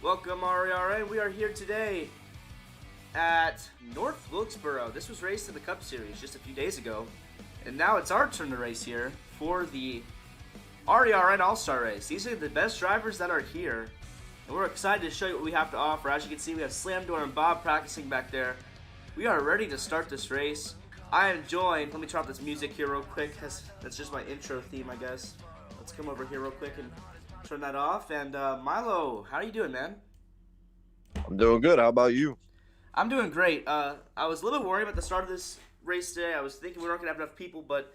Welcome, RERN. We are here today at North Wilkesboro. This was raced in the Cup Series just a few days ago, and now it's our turn to race here for the RERN All-Star Race. These are the best drivers that are here, and we're excited to show you what we have to offer. As you can see, we have Slam Door and Bob practicing back there. We are ready to start this race. I am joined. Let me turn off this music here real quick. That's just my intro theme, I guess. Let's come over here real quick and turn that off. And Milo, how are you doing, man? I'm doing good. How about you? I'm doing great. I was a little bit worried about the start of this race today. I was thinking we weren't gonna have enough people, but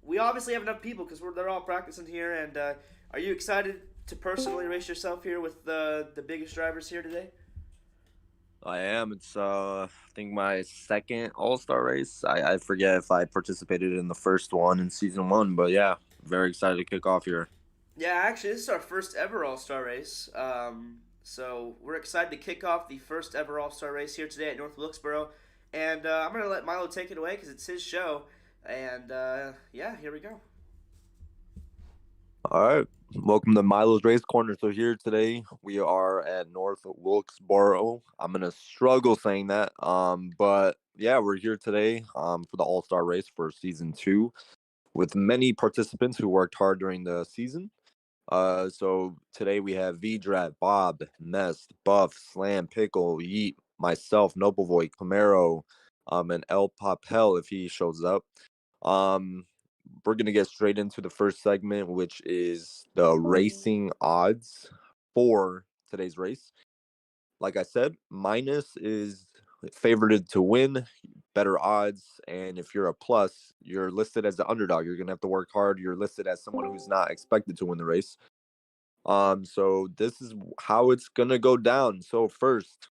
we obviously have enough people because they're all practicing here. And are you excited to personally race yourself here with the biggest drivers here today? I am. It's I think my second All-Star race. I forget if I participated in the first one in season 1, but yeah, very excited to kick off here. Yeah, actually, this is our first ever All-Star race. So we're excited to kick off the first ever All-Star race here today at North Wilkesboro. And I'm going to let Milo take it away because it's his show. And yeah, here we go. All right. Welcome to Milo's Race Corner. So here today we are at North Wilkesboro. I'm gonna struggle saying that. But yeah, we're here today for the All-Star race for season 2 with many participants who worked hard during the season. So today we have V-Drat, Bob, Nest, Buff, Slam, Pickle, Yeet, myself, Nobleboy, Camaro, and El Papel if he shows up. We're going to get straight into the first segment, which is the racing odds for today's race. Like I said, minus is favored to win, better odds. And if you're a plus, you're listed as the underdog. You're going to have to work hard. You're listed as someone who's not expected to win the race. So this is how it's going to go down. So first,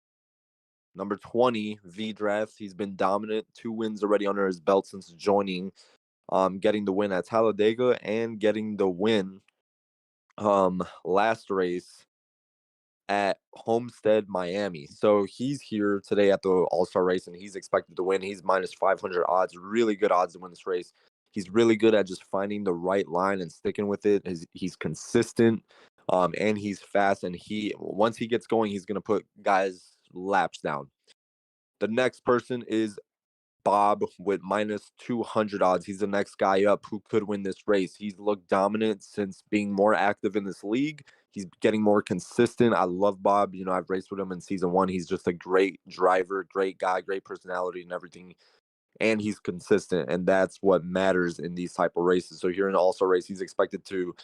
number 20, V-Draft. He's been dominant. 2 wins already under his belt since joining. Getting the win at Talladega and getting the win last race at Homestead, Miami. So he's here today at the All-Star race and he's expected to win. He's minus 500 odds, really good odds to win this race. He's really good at just finding the right line and sticking with it. He's consistent and he's fast, and once he gets going, he's going to put guys laps down. The next person is Bob with minus 200 odds. He's the next guy up who could win this race. He's looked dominant since being more active in this league. He's getting more consistent. I love Bob. You know, I've raced with him in season 1. He's just a great driver, great guy, great personality and everything. And he's consistent, and that's what matters in these type of races. So here in the All-Star race, he's expected to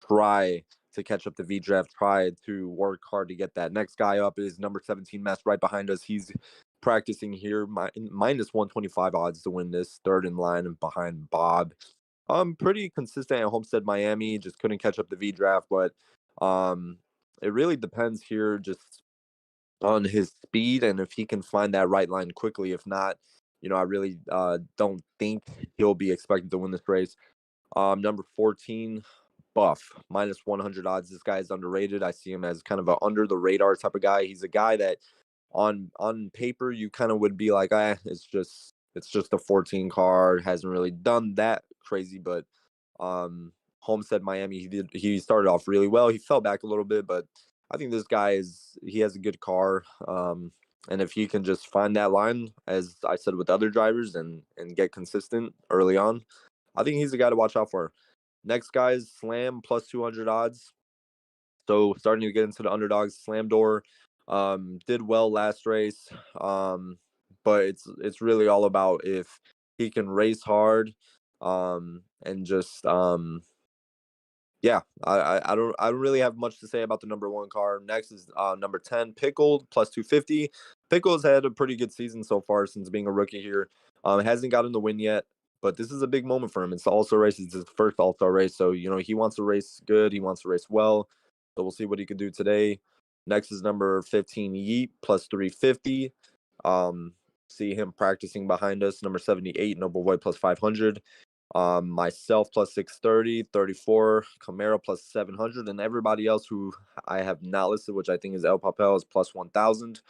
try to catch up to V-Draft, try to work hard to get that. Next guy up is number 17, Mess, right behind us. He's practicing here, minus 125 odds to win this, third in line behind Bob. Pretty consistent at Homestead, Miami. Just couldn't catch up to V-Draft, but it really depends here just on his speed and if he can find that right line quickly. If not, you know, I really don't think he'll be expected to win this race. Number 14, Buff, minus 100 odds. This guy is underrated. I see him as kind of an under the radar type of guy. He's a guy that on paper you kind of would be like, it's just a 14 car, hasn't really done that crazy. But Homestead, Miami, he started off really well. He fell back a little bit, but I think this guy he has a good car. And if he can just find that line, as I said with other drivers, and get consistent early on, I think he's the guy to watch out for. Next guy is Slam, plus 200 odds. So starting to get into the underdogs. Slam Door did well last race, but it's really all about if he can race hard, and just yeah. I don't really have much to say about the number 1 car. Next is number 10, Pickled, plus 250. Pickle's had a pretty good season so far since being a rookie here. Hasn't gotten the win yet, but this is a big moment for him. It's the All-Star race. It's his first All-Star race, so you know he wants to race good. He wants to race well. So we'll see what he can do today. Next is number 15, Yeet, plus 350. See him practicing behind us. Number 78, Nobleboy, plus 500. Myself, plus 630. 34, Camaro, plus 700. And everybody else who I have not listed, which I think is El Papel, is plus 1,000.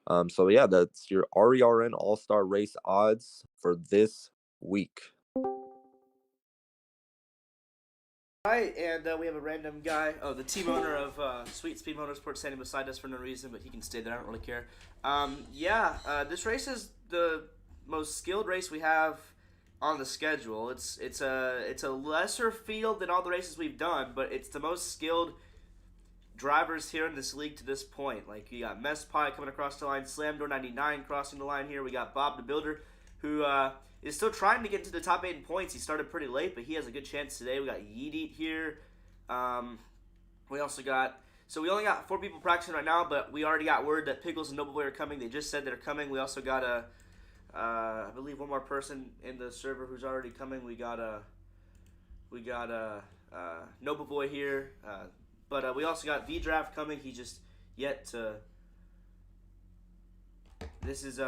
So yeah, that's your RERN All Star Race odds for this week. Right, and we have a random guy, the team owner of Sweet Speed Motorsports, standing beside us for no reason, but he can stay there. I don't really care. This race is the most skilled race we have on the schedule. It's a lesser field than all the races we've done, but it's the most skilled drivers here in this league to this point. Like, you got Mess Pie coming across the line, Slamdoor 99 crossing the line here. We got Bob the Builder, who is still trying to get into the top 8 in points. He started pretty late, but he has a good chance today. We got Yeet Eat here. We also got... So we only got 4 people practicing right now, but we already got word that Pickles and Noble Boy are coming. They just said they're coming. We also got I believe one more person in the server who's already coming. We got Noble Boy here. But we also got V-Draft coming. He just yet to... This is...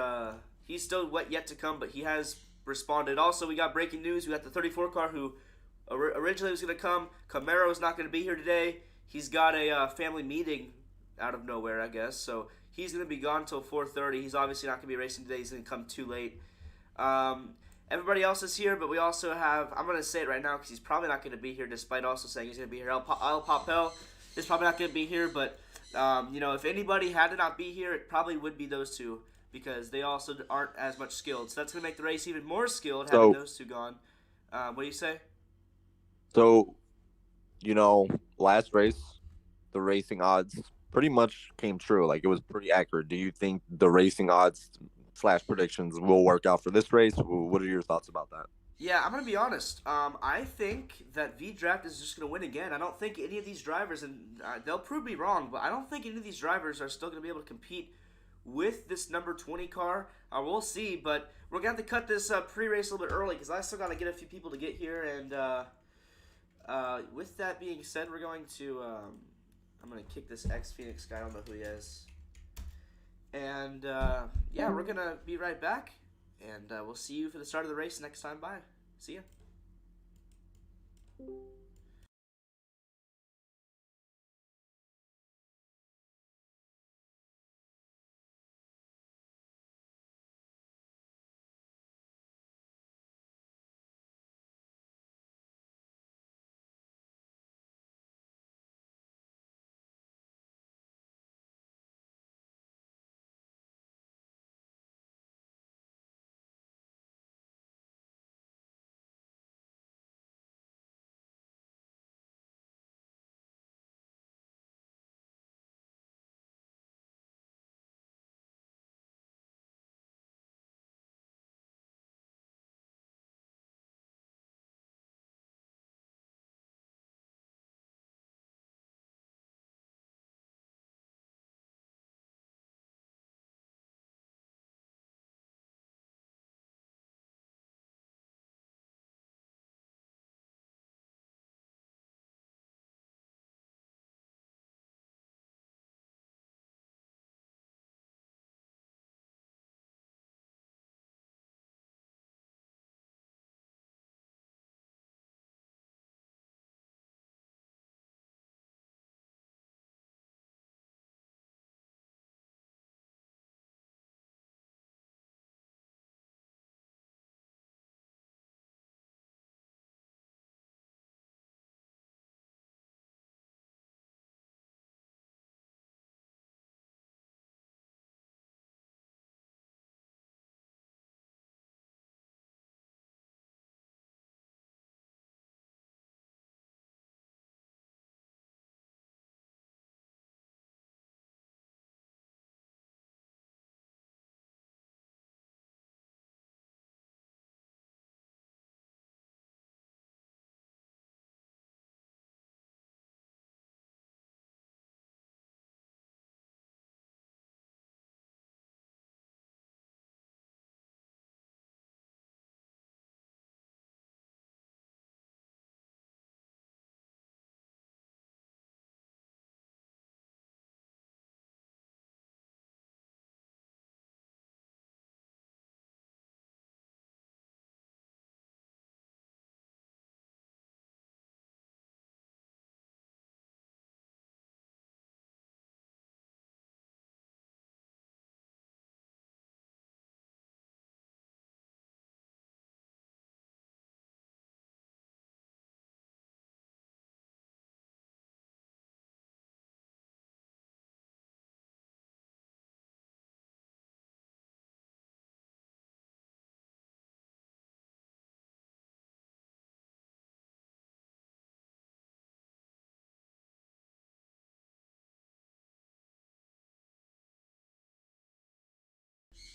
He's still yet to come, but he has responded. Also, we got breaking news. We got the 34 car who originally was going to come. Camaro is not going to be here today. He's got a family meeting out of nowhere, I guess. So he's going to be gone until 4:30. He's obviously not going to be racing today. He's going to come too late. Everybody else is here, but we also have... I'm going to say it right now because he's probably not going to be here, despite also saying he's going to be here. El Papel is probably not going to be here, but if anybody had to not be here, it probably would be those two, because they also aren't as much skilled. So that's going to make the race even more skilled, having those two gone. What do you say? So, last race, the racing odds pretty much came true. Like, it was pretty accurate. Do you think the racing odds / predictions will work out for this race? What are your thoughts about that? Yeah, I'm going to be honest. I think that V-Draft is just going to win again. I don't think any of these drivers, and they'll prove me wrong, but I don't think any of these drivers are still going to be able to compete with this number 20 car. We'll see, but we're going to have to cut this pre-race a little bit early because I still got to get a few people to get here. And with that being said, we're going to... I'm going to kick this X-Phoenix guy. I don't know who he is. And, we're going to be right back. And we'll see you for the start of the race next time. Bye. See ya.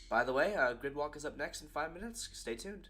By the way, Grid Walk is up next in 5 minutes. Stay tuned.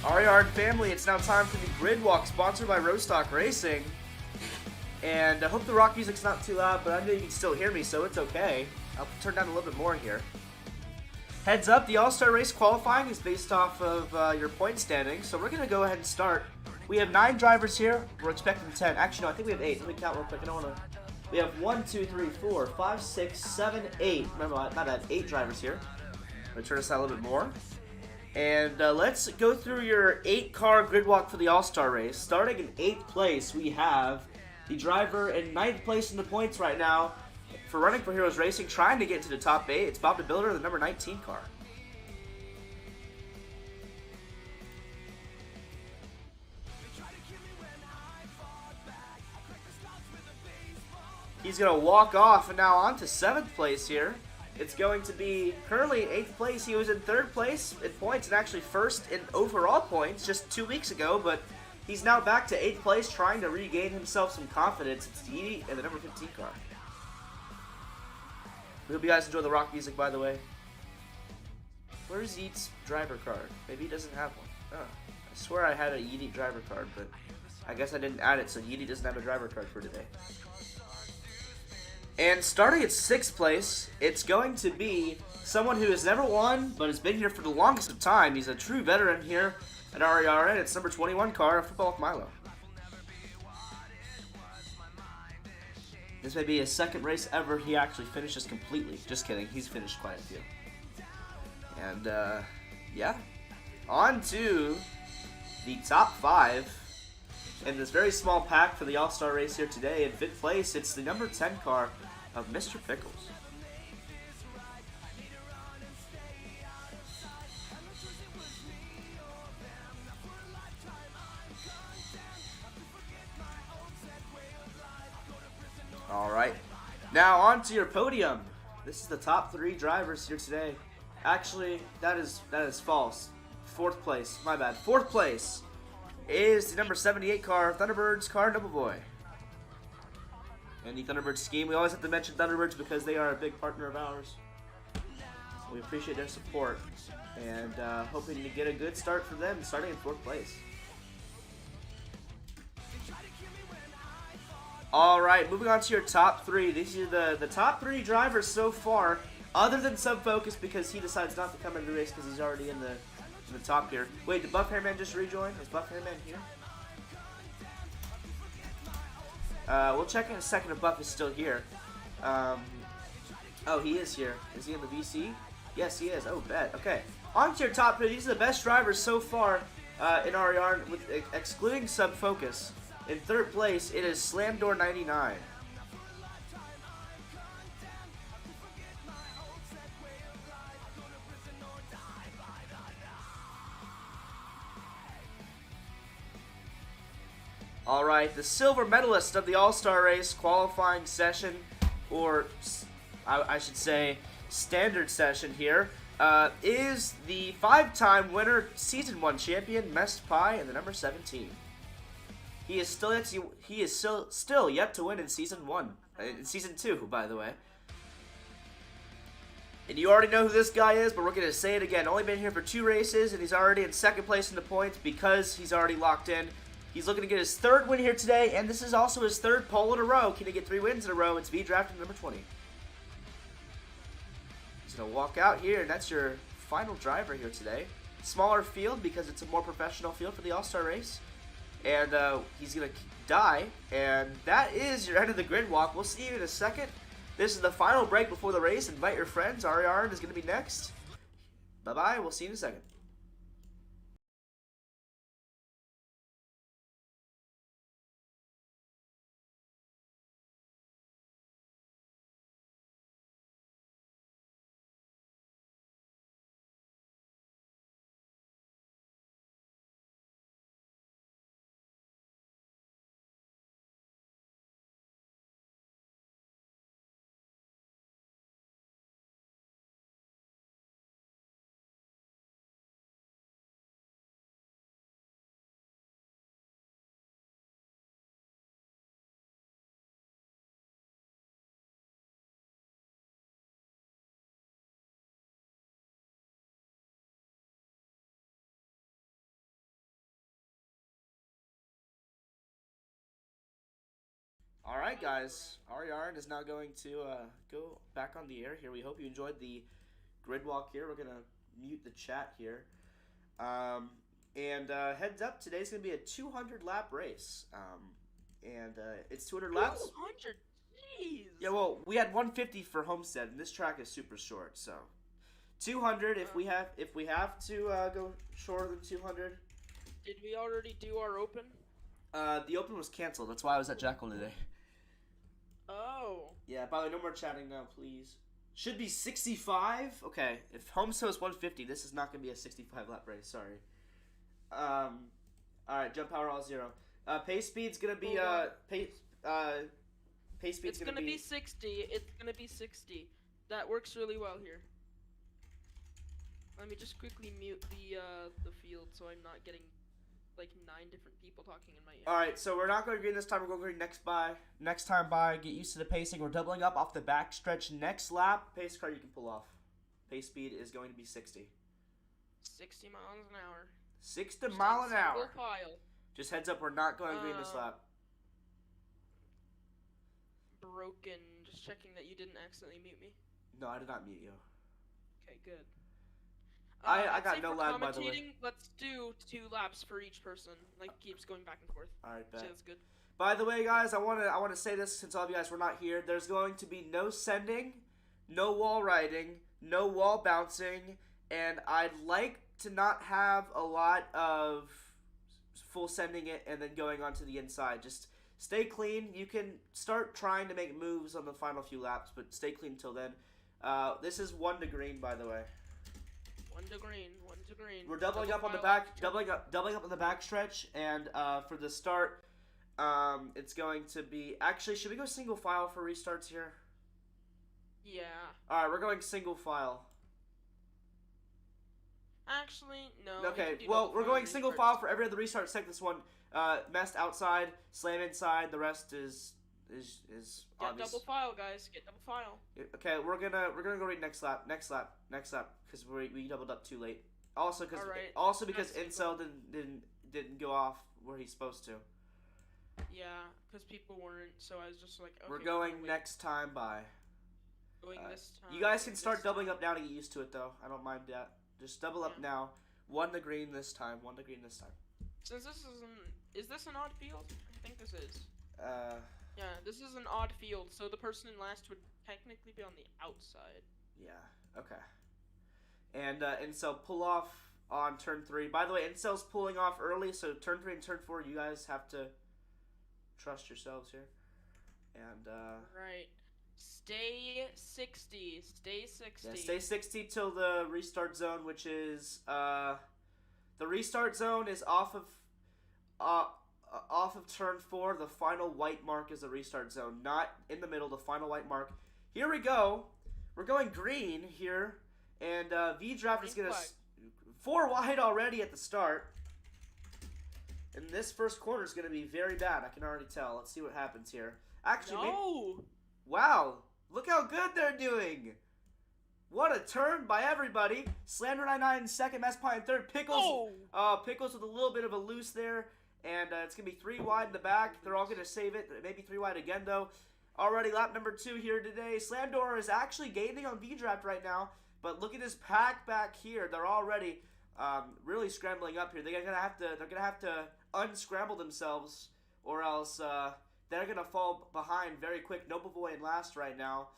RERN family, it's now time for the Grid Walk, sponsored by Rostock Racing. And I hope the rock music's not too loud, but I know you can still hear me, so it's okay. I'll turn down a little bit more here. Heads up, the All-Star Race qualifying is based off of your point standing, so we're going to go ahead and start. We have 9 drivers here. We're expecting 10. Actually, no, I think we have 8. Let me count real quick. I don't want to... We have 1, 2, 3, 4, 5, 6, 7, 8. Remember, I might have 8 drivers here. I'm going to turn this out a little bit more. And let's go through your 8-car grid walk for the All-Star Race. Starting in 8th place, we have the driver in 9th place in the points right now for Running for Heroes Racing, trying to get into the top 8. It's Bob DeBuilder, the number 19 car. He's going to walk off and now on to 7th place here. It's going to be currently in 8th place. He was in 3rd place in points and actually 1st in overall points just 2 weeks ago, but he's now back to 8th place trying to regain himself some confidence. It's Yeedy and the number 15 car. We hope you guys enjoy the rock music, by the way. Where's Yeet's driver card? Maybe he doesn't have one. Oh, I swear I had a Yeedy driver card, but I guess I didn't add it, so Yeedy doesn't have a driver card for today. And starting at 6th place, it's going to be someone who has never won, but has been here for the longest of time. He's a true veteran here at RERN. It's number 21 car, Football with Milo. This may be his second race ever he actually finishes completely. Just kidding, he's finished quite a few. And, yeah. On to the top 5 in this very small pack for the All-Star race here today. In 5th place, it's the number 10 car of Mr. Pickles. Alright, now on to your podium. This is the top 3 drivers here today. Actually, that is false. 4th place, my bad. 4th place is the number 78 car, Thunderbird's car, Noble Boy. And the Thunderbird scheme, we always have to mention Thunderbirds because they are a big partner of ours. We appreciate their support, and hoping to get a good start for them, starting in 4th place. Alright, moving on to your top 3. These are the top 3 drivers so far, other than Subfocus because he decides not to come into the race because he's already in the top here. Wait, did Buff Hairman just rejoin? Is Buff Hairman here? We'll check in a second if Buff is still here. Oh, he is here. Is he in the VC? Yes, he is. Oh, bet. Okay. On to your top 3. These are the best drivers so far in RERN, with excluding Subfocus. In 3rd place, it is Slamdoor 99. Alright, the silver medalist of the All-Star Race qualifying session, or I should say standard session here, is the 5-time winner, Season 1 champion, Messed Pie, and the number 17. He is still yet to win in Season 1. In Season 2, by the way. And you already know who this guy is, but we're going to say it again. Only been here for 2 races, and he's already in 2nd place in the points because he's already locked in. He's looking to get his 3rd win here today, and this is also his 3rd pole in a row. Can he get 3 wins in a row? It's V-Drafted number 20. He's going to walk out here, and that's your final driver here today. Smaller field because it's a more professional field for the All-Star race. And he's going to die, and that is your end of the grid walk. We'll see you in a second. This is the final break before the race. Invite your friends. RERN is going to be next. Bye-bye. We'll see you in a second. Alright guys, RERN is now going to go back on the air here. We hope you enjoyed the grid walk here. We're going to mute the chat here. Heads up, today's going to be a 200 lap race. It's 200 laps. 200? Jeez. Yeah, well, we had 150 for Homestead, and this track is super short, so 200 if we have to go shorter than 200. Did we already do our open? The open was canceled. That's why I was at Jackal today. Oh. Yeah, by the way, no more chatting now, please. Should be 65? Okay, if Homestead was 150, this is not going to be a 65 lap race, sorry. Alright, jump power all 0. Pace speed's going to be, pace speed's going to be 60. It's going to be 60. That works really well here. Let me just quickly mute the field so I'm not getting like 9 different people talking in my ear. Alright, so we're not going green this time, we're going green next time by. Get used to the pacing. We're doubling up off the back stretch next lap. Pace car you can pull off. Pace speed is going to be 60. 60 miles an hour. 60 miles an hour. File. Just heads up, we're not going green this lap. Broken. Just checking that you didn't accidentally mute me. No, I did not mute you. Okay, good. I got no lag, by the way. Let's do 2 laps for each person. Like, keeps going back and forth. Alright, bet. So that's good. By the way, guys, I want to say this since all of you guys were not here. There's going to be no sending, no wall riding, no wall bouncing, and I'd like to not have a lot of full sending it and then going onto the inside. Just stay clean. You can start trying to make moves on the final few laps, but stay clean until then. This is 1 to green, by the way. 1 to green, 1 to green. We're doubling up on the back, doubling up on the back stretch, and for the start, it's going to be. Actually, should we go single file for restarts here? Yeah. All right, we're going single file. Actually, no. Okay, well, we're going single file for every other restart except this one. Messed outside, slam inside. The rest is Get obvious. double file, guys. Get double file. Okay, we're gonna go read next lap, because we doubled up too late. Also because Incel didn't go off where he's supposed to. Yeah, because people weren't. So I was just like, okay. We're going next time by. Going this time. You guys can start doubling up now to get used to it, though. I don't mind that. Just double up now. 1 to green this time. 1 to green this time. Since this is this an odd field? I think this is. Yeah, this is an odd field, so the person in last would technically be on the outside. Yeah, okay. And Incel pull off on turn 3. By the way, Incel's pulling off early, so turn 3 and turn 4, you guys have to trust yourselves here. And, Right. Stay 60. Stay 60. Yeah, stay 60 till the restart zone, which is, the restart zone is off of turn 4. The final white mark is the restart zone, not in the middle. The final white mark. Here we go. We're going green here, and V-Draft is gonna 4 wide already at the start, and this first corner is gonna be very bad. I can already tell. Let's see what happens here. Actually, wow! Look how good they're doing. What a turn by everybody. Slander 99 in second, Mess Pie in third. Pickles, Pickles with a little bit of a loose there. And it's going to be 3 wide in the back. They're all going to save it. Maybe 3 wide again, though. Already lap number 2 here today. Slamdor is actually gaining on V-Draft right now. But look at this pack back here. They're already really scrambling up here. They're gonna have to unscramble themselves, or else they're going to fall behind very quick. Noble Boy in last right now.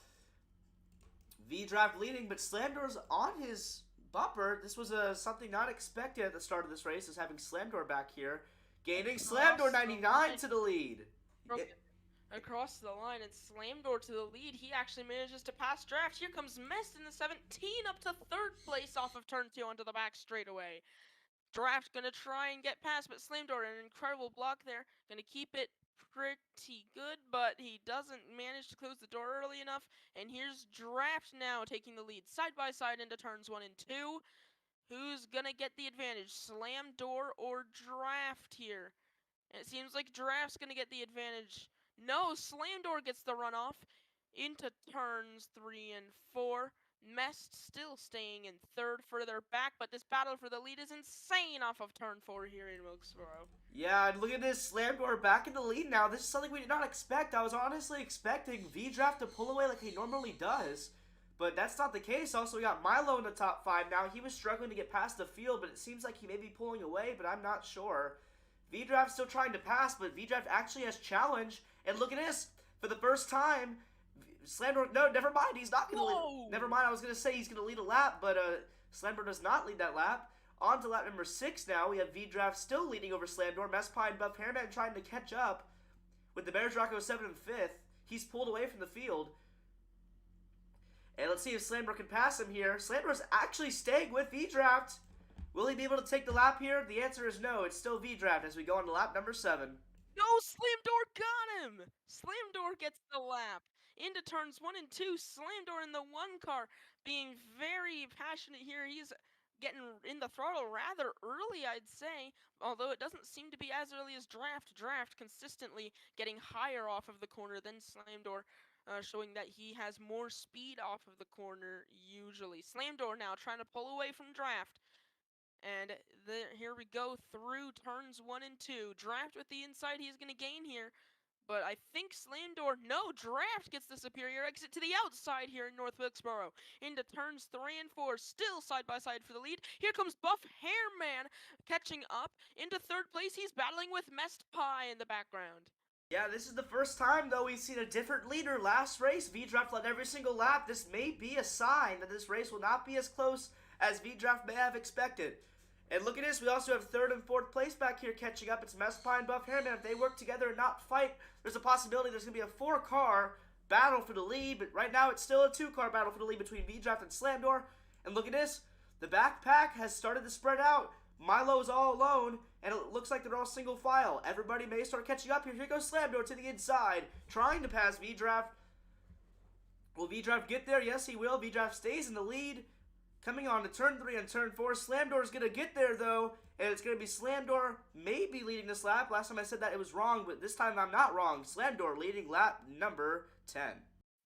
V-Draft leading, but Slamdor's on his bumper. This was something not expected at the start of this race, is having Slamdor back here. Gaining Slamdor 99 to the lead. Across the line, and Slamdor to the lead. He actually manages to pass Draft. Here comes Mest in the 17 up to 3rd place off of turn 2 onto the back straightaway. Draft gonna try and get past, but Slamdor, an incredible block there. Gonna keep it pretty good, but he doesn't manage to close the door early enough. And here's Draft now taking the lead side by side into turns 1 and 2. Who's gonna get the advantage, Slamdor or Draft here? And it seems like Draft's gonna get the advantage. No, Slamdor gets the runoff into turns 3 and 4. Mest still staying in 3rd, further back, but this battle for the lead is insane off of turn 4 here in Wilkesboro. Yeah, and look at this, Slamdor back in the lead now. This is something we did not expect. I was honestly expecting V-Draft to pull away like he normally does, but that's not the case. Also, we got Milo in the top 5 now. He was struggling to get past the field, but it seems like he may be pulling away, but I'm not sure. V-Draft's still trying to pass, but V-Draft actually has challenge. And look at this. For the first time, Slamdor... No, never mind. He's not going to lead... Never mind. I was going to say he's going to lead a lap, but Slamdor does not lead that lap. On to lap number 6 now. We have V-Draft still leading over Slamdor. Mespie and Buff Hairman trying to catch up with the Bears Rocco 7 and 5th. He's pulled away from the field. And let's see if Slamdor can pass him here. Slamdor's actually staying with V-Draft. Will he be able to take the lap here? The answer is no. It's still V-Draft as we go on to lap number 7. No, Slamdor got him! Slamdor gets the lap. Into turns 1 and 2. Slamdor in the 1 car being very passionate here. He's getting in the throttle rather early, I'd say. Although it doesn't seem to be as early as Draft. Draft consistently getting higher off of the corner than Slamdor. Showing that he has more speed off of the corner usually. Slamdor now trying to pull away from Draft. And here we go through turns 1 and 2. Draft with the inside, he's going to gain here. But I think Slamdor, no, Draft gets the superior exit to the outside here in North Wilkesboro. Into turns 3 and 4, still side by side for the lead. Here comes Buff Hairman catching up. Into 3rd place, he's battling with Mest Pie in the background. Yeah, this is the first time, though, we've seen a different leader. Last race, V-Draft led every single lap. This may be a sign that this race will not be as close as V-Draft may have expected. And look at this, we also have 3rd and 4th place back here catching up. It's Mespie and Buff Hairman. If they work together and not fight, there's a possibility there's going to be a 4-car battle for the lead. But right now, it's still a 2-car battle for the lead between V-Draft and Slamdor. And look at this, the backpack has started to spread out. Milo's all alone, and it looks like they're all single file. Everybody may start catching up here. Here goes Slamdor to the inside, trying to pass V-Draft. Will V-Draft get there? Yes, he will. V-Draft stays in the lead. Coming on to turn 3 and turn 4. Slamdor is going to get there, though, and it's going to be Slamdor maybe leading this lap. Last time I said that, it was wrong, but this time I'm not wrong. Slamdor leading lap number 10.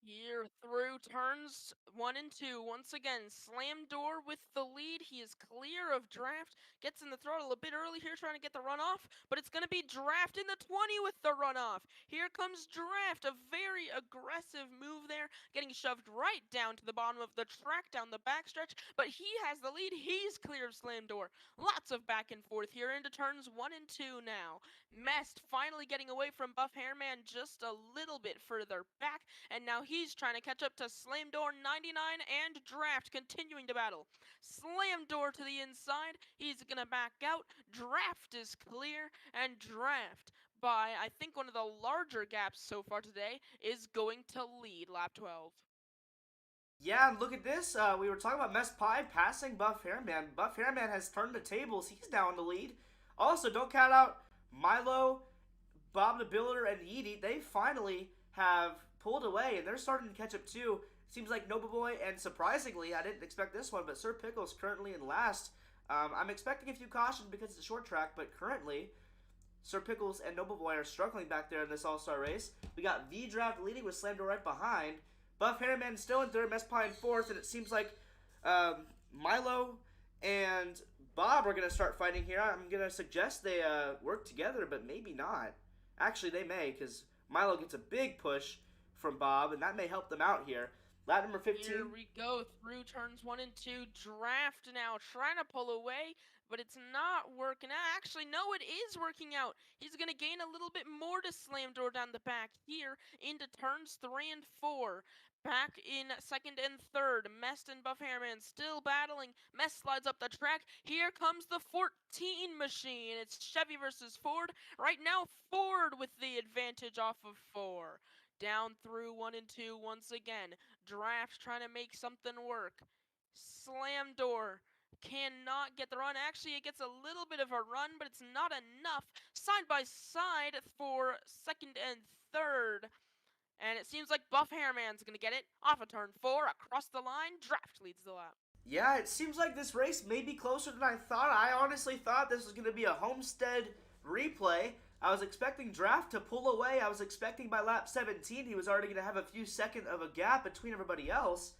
Here through turns 1 and 2. Once again, Slamdor with the lead. He is clear of Draft. Gets in the throttle a bit early here trying to get the runoff, but it's going to be Draft in the 20 with the runoff. Here comes Draft. A very aggressive move there, getting shoved right down to the bottom of the track, down the backstretch, but he has the lead. He's clear of Slamdor. Lots of back and forth here into turns 1 and 2 now. Mest finally getting away from Buff Hairman just a little bit further back, and now he's trying to catch up to Slamdor 99 and Draft continuing to battle. Slamdor to the inside, he's gonna back out. Draft is clear, and Draft, by I think one of the larger gaps so far today, is going to lead lap 12. Yeah, and look at this. We were talking about Mespie passing Buff Hairman. Buff Hairman has turned the tables. He's now in the lead. Also, don't count out Milo, Bob the Builder, and Yeety. They finally have pulled away, and they're starting to catch up too. Seems like Noble Boy, and surprisingly, I didn't expect this one, but Sir Pickle's currently in last. I'm expecting a few cautions because it's a short track, but currently, Sir Pickles and Noble Boy are struggling back there in this all-star race. We got V-Draft leading with Slamdor right behind. Buff Hairman still in 3rd, Mespie in 4th, and it seems like Milo and Bob are going to start fighting here. I'm going to suggest they work together, but maybe not. Actually, they may, because Milo gets a big push from Bob, and that may help them out here. Lap number 15. Here we go through turns 1 and 2. Draft now trying to pull away, but it's not working out. Actually, no, it is working out. He's going to gain a little bit more to Slamdor down the back here into turns 3 and 4. Back in 2nd and 3rd, Mest and Buff Hairman still battling. Mest slides up the track. Here comes the 14 machine. It's Chevy versus Ford. Right now, Ford with the advantage off of 4. Down through 1 and 2 once again. Draft trying to make something work. Slamdor cannot get the run. Actually, it gets a little bit of a run, but it's not enough. Side by side for 2nd and 3rd. And it seems like Buff Hairman's going to get it off of turn 4, across the line. Draft leads the lap. Yeah, it seems like this race may be closer than I thought. I honestly thought this was going to be a Homestead replay. I was expecting Draft to pull away. I was expecting by lap 17 he was already going to have a few seconds of a gap between everybody else.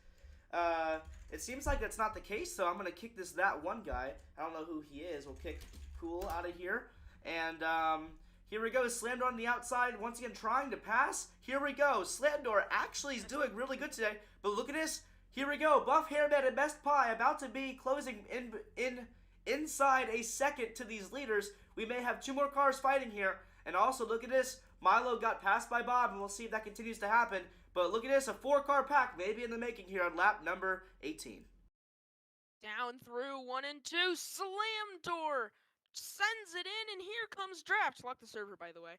It seems like that's not the case, so I'm going to kick that one guy. I don't know who he is. We'll kick Cool out of here. And here we go. Slamdor on the outside, once again trying to pass. Here we go. Slamdor actually is doing really good today. But look at this. Here we go. Buff Hairman and Mespie about to be closing inside a second to these leaders. We may have 2 more cars fighting here. And also, look at this. Milo got passed by Bob, and we'll see if that continues to happen. But look at this. A 4-car pack maybe in the making here on lap number 18. Down through 1 and 2. Slamdor sends it in, and here comes Draft. Lock the server, by the way.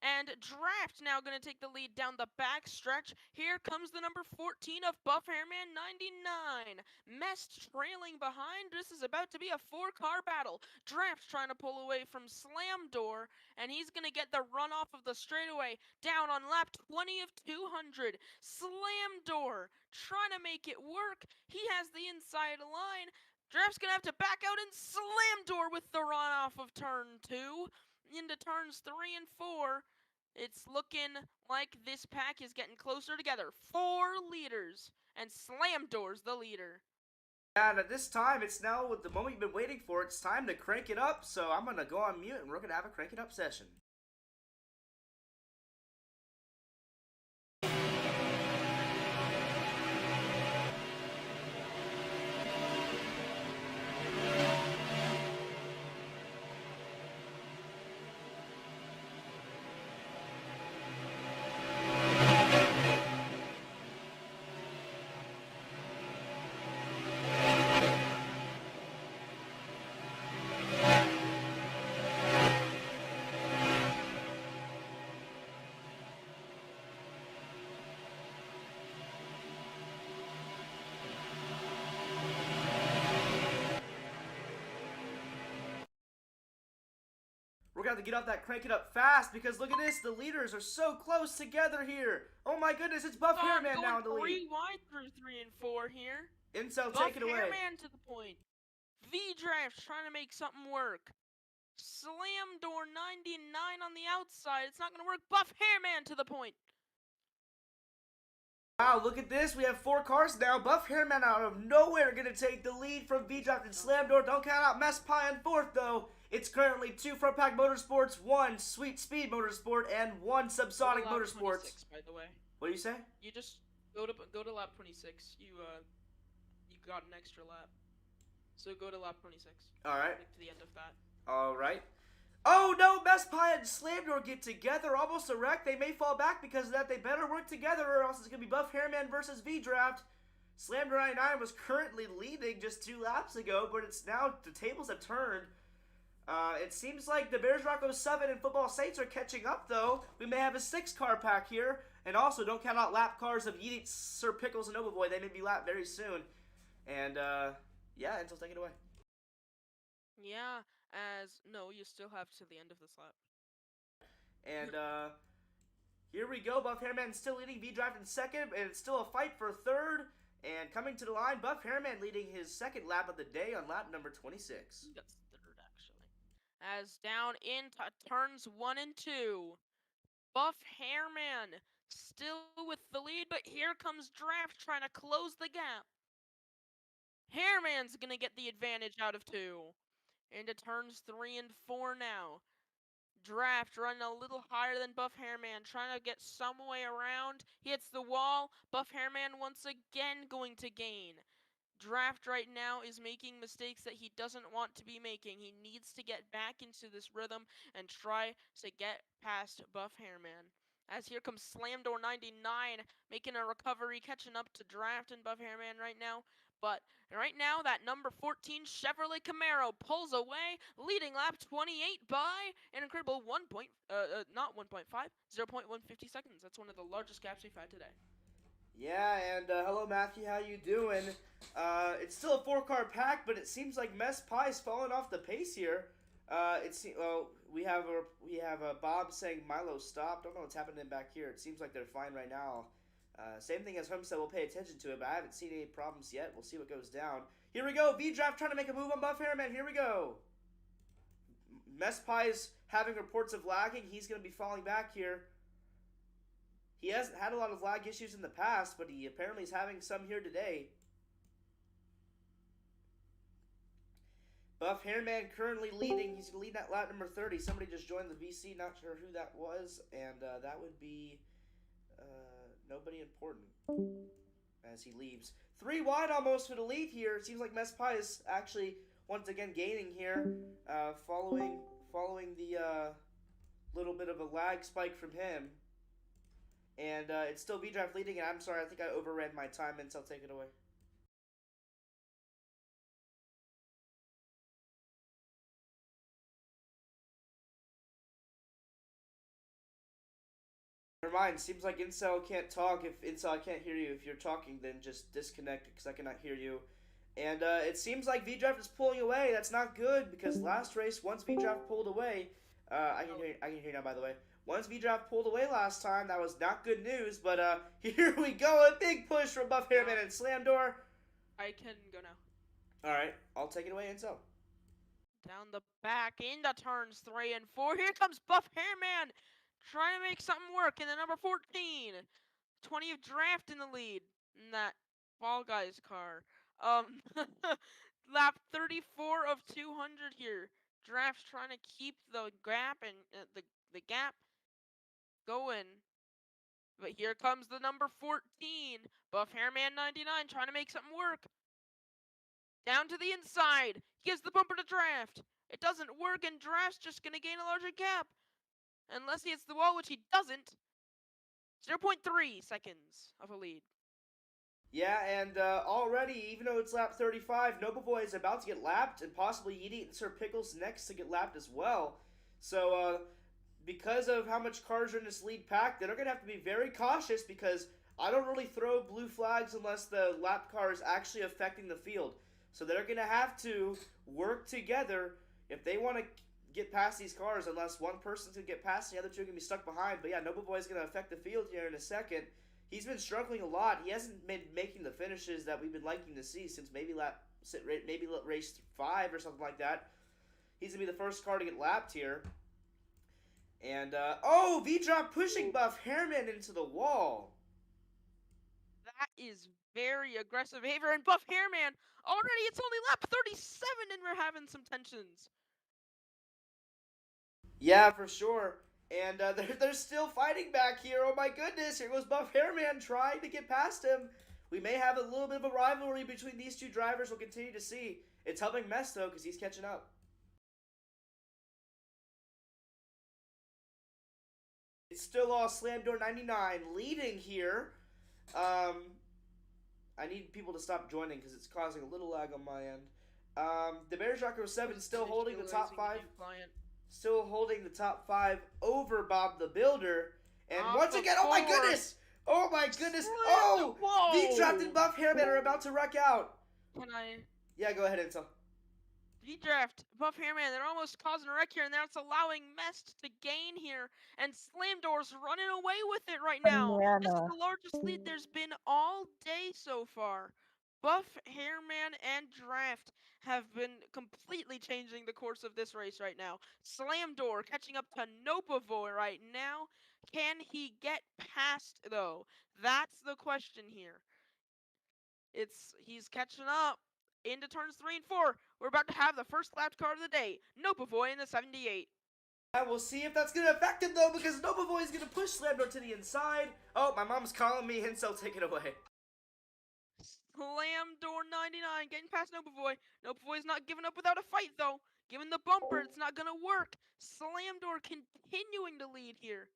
And Draft now going to take the lead down the back stretch. Here comes the number 14 of Buff Hairman 99. Mest trailing behind. This is about to be a 4-car battle. Draft trying to pull away from Slamdor, and he's going to get the run off of the straightaway down on lap 20 of 200. Slamdor trying to make it work. He has the inside line. Draft's going to have to back out, and Slamdor with the run off of turn 2 into turns 3 and 4. It's looking like this pack is getting closer together. 4 leaders, and Slamdor's the leader. And at this time, it's now the moment you've been waiting for. It's time to crank it up, so I'm going to go on mute, and we're going to have a crank it up session. we're going to have to get off that, crank it up fast, because look at this. The leaders are so close together here. Oh my goodness, it's Buff Hairman now in the lead. 3 wide through 3 and 4 here. Incel, Buff take it away. Hairman to the point. V-Draft trying to make something work. Slam door 99 on the outside. It's not going to work. Buff Hairman to the point. Wow, look at this. We have 4 cars now. Buff Hairman out of nowhere going to take the lead from V-Draft and Slam Door. Don't count out Mess Pie in 4th, though. It's currently 2 Front Pack Motorsports, 1 Sweet Speed Motorsport, and 1 Subsonic Motorsports. By the way. What do you say? You just go to lap 26. You got an extra lap. So go to lap 26. All right. To the end of that. All right. Oh no, Mess Pie and Slam Door get together, almost a wreck. They may fall back because of that. They better work together or else it's going to be Buff Hairman versus V-Draft. Slam Door 99 was currently leading just 2 laps ago, but it's now, the tables have turned. It seems like the Bears Rocco 7 and Football Saints are catching up, though. We may have a 6-car pack here. And also, don't count out lap cars of Yeet, Sir Pickles, and Boy. They may be lapped very soon. And, yeah, Intel, take it away. Yeah, no, you still have to the end of this lap. And, here we go. Buff Hairman still leading, V-Draft in 2nd, and it's still a fight for 3rd. And coming to the line, Buff Hairman leading his 2nd lap of the day on lap number 26. That's 3rd, actually. As down into turns 1 and 2. Buff Hairman still with the lead, but here comes Draft trying to close the gap. Hairman's gonna get the advantage out of 2. Into turns 3 and 4 now. Draft running a little higher than Buff Hairman, trying to get some way around. He hits the wall. Buff Hairman once again going to gain. Draft right now is making mistakes that he doesn't want to be making. He needs to get back into this rhythm and try to get past Buff Hairman. As here comes Slam Door 99, making a recovery, catching up to Draft and Buff Hairman right now. But right now, that number 14 Chevrolet Camaro pulls away, leading lap 28 by an incredible 0.150 seconds. That's one of the largest gaps we've had today. Yeah, and hello Matthew, how you doing? It's still a 4-car pack, but it seems like Mess Pie's falling off the pace here. We have Bob saying Milo stop. Don't know what's happening back here. It seems like they're fine right now. Same thing as Homestead. We'll pay attention to it, but I haven't seen any problems yet. We'll see what goes down. Here we go. V-Draft trying to make a move on Buff Hairman. Here we go. Mess Pie is having reports of lagging. He's going to be falling back here. He hasn't had a lot of lag issues in the past, but he apparently is having some here today. Buff Hairman currently leading. He's leading at lap number 30. Somebody just joined the VC. Not sure who that was. And that would be nobody important as he leaves. 3 wide almost for the lead here. It seems like Mess Pie is actually once again gaining here. Following the little bit of a lag spike from him. And it's still V-Draft leading. And I'm sorry, I think I overread my time. Intel, take it away. Never mind. Seems like Incel can't talk. If Incel, I can't hear you. If you're talking, then just disconnect because I cannot hear you. And it seems like V-Draft is pulling away. That's not good because last race, once V-Draft pulled away, I can hear you now, by the way. Once V-Draft pulled away last time, that was not good news. But here we go. A big push from Buff Hairman and Slam Door. I can go now. All right. I'll take it away, Incel. Down the back into turns 3 and 4. Here comes Buff Hairman trying to make something work in the number 14. 20 of Draft in the lead in that Fall Guys car. Lap 34 of 200 here. Draft's trying to keep the gap and the gap going. But here comes the number 14. Buff Hairman 99 trying to make something work. Down to the inside. He gives the bumper to Draft. It doesn't work, and Draft's just going to gain a larger gap. Unless he hits the wall, which he doesn't. 0.3 seconds of a lead. Yeah, and already, even though it's lap 35, Noble Boy is about to get lapped, and possibly Yeet and Sir Pickles next to get lapped as well. So, because of how much cars are in this lead pack, they're going to have to be very cautious because I don't really throw blue flags unless the lap car is actually affecting the field. So they're going to have to work together if they want to get past these cars unless one person's going to get past and the other two are going to be stuck behind. But yeah, Noble Boy's going to affect the field here in a second. He's been struggling a lot. He hasn't been making the finishes that we've been liking to see since maybe race 5 or something like that. He's going to be the first car to get lapped here. And, oh, V-Drop pushing Buff Hairman into the wall. That is very aggressive behavior. And Buff Hairman, already it's only lap 37 and we're having some tensions. Yeah, for sure. And they're still fighting back here. Oh my goodness, here goes Buff Hairman trying to get past him. We may have a little bit of a rivalry between these two drivers. We'll continue to see. It's helping Mess, though, because he's catching up. It's still all Slam Door 99 leading here. I need people to stop joining because it's causing a little lag on my end. The Bears Rocker 7 still holding the top 5. Still holding the top 5 over Bob the Builder. And once again, oh my goodness! Oh my goodness! Oh! V-Drop and Buff Hairman are about to wreck out. Can I? Yeah, go ahead, Intel. V-Draft, Buff Hairman, they're almost causing a wreck here, and that's allowing Mest to gain here, and Slam Door's running away with it right now. This is the largest lead there's been all day so far. Buff Hairman and Draft have been completely changing the course of this race right now. Slam Door catching up to Nopavoy right now. Can he get past, though? That's the question here. He's catching up into turns 3 and 4. We're about to have the first lapped car of the day. Nopavoy in the 78. We'll see if that's going to affect him, though, because Nopavoy is going to push Slam Door to the inside. Oh, my mom's calling me, and so take it away. Slam Door 99 getting past Nopavoy. Nopavoy's not giving up without a fight, though. Given the bumper, it's not going to work. Slam Door continuing to lead here.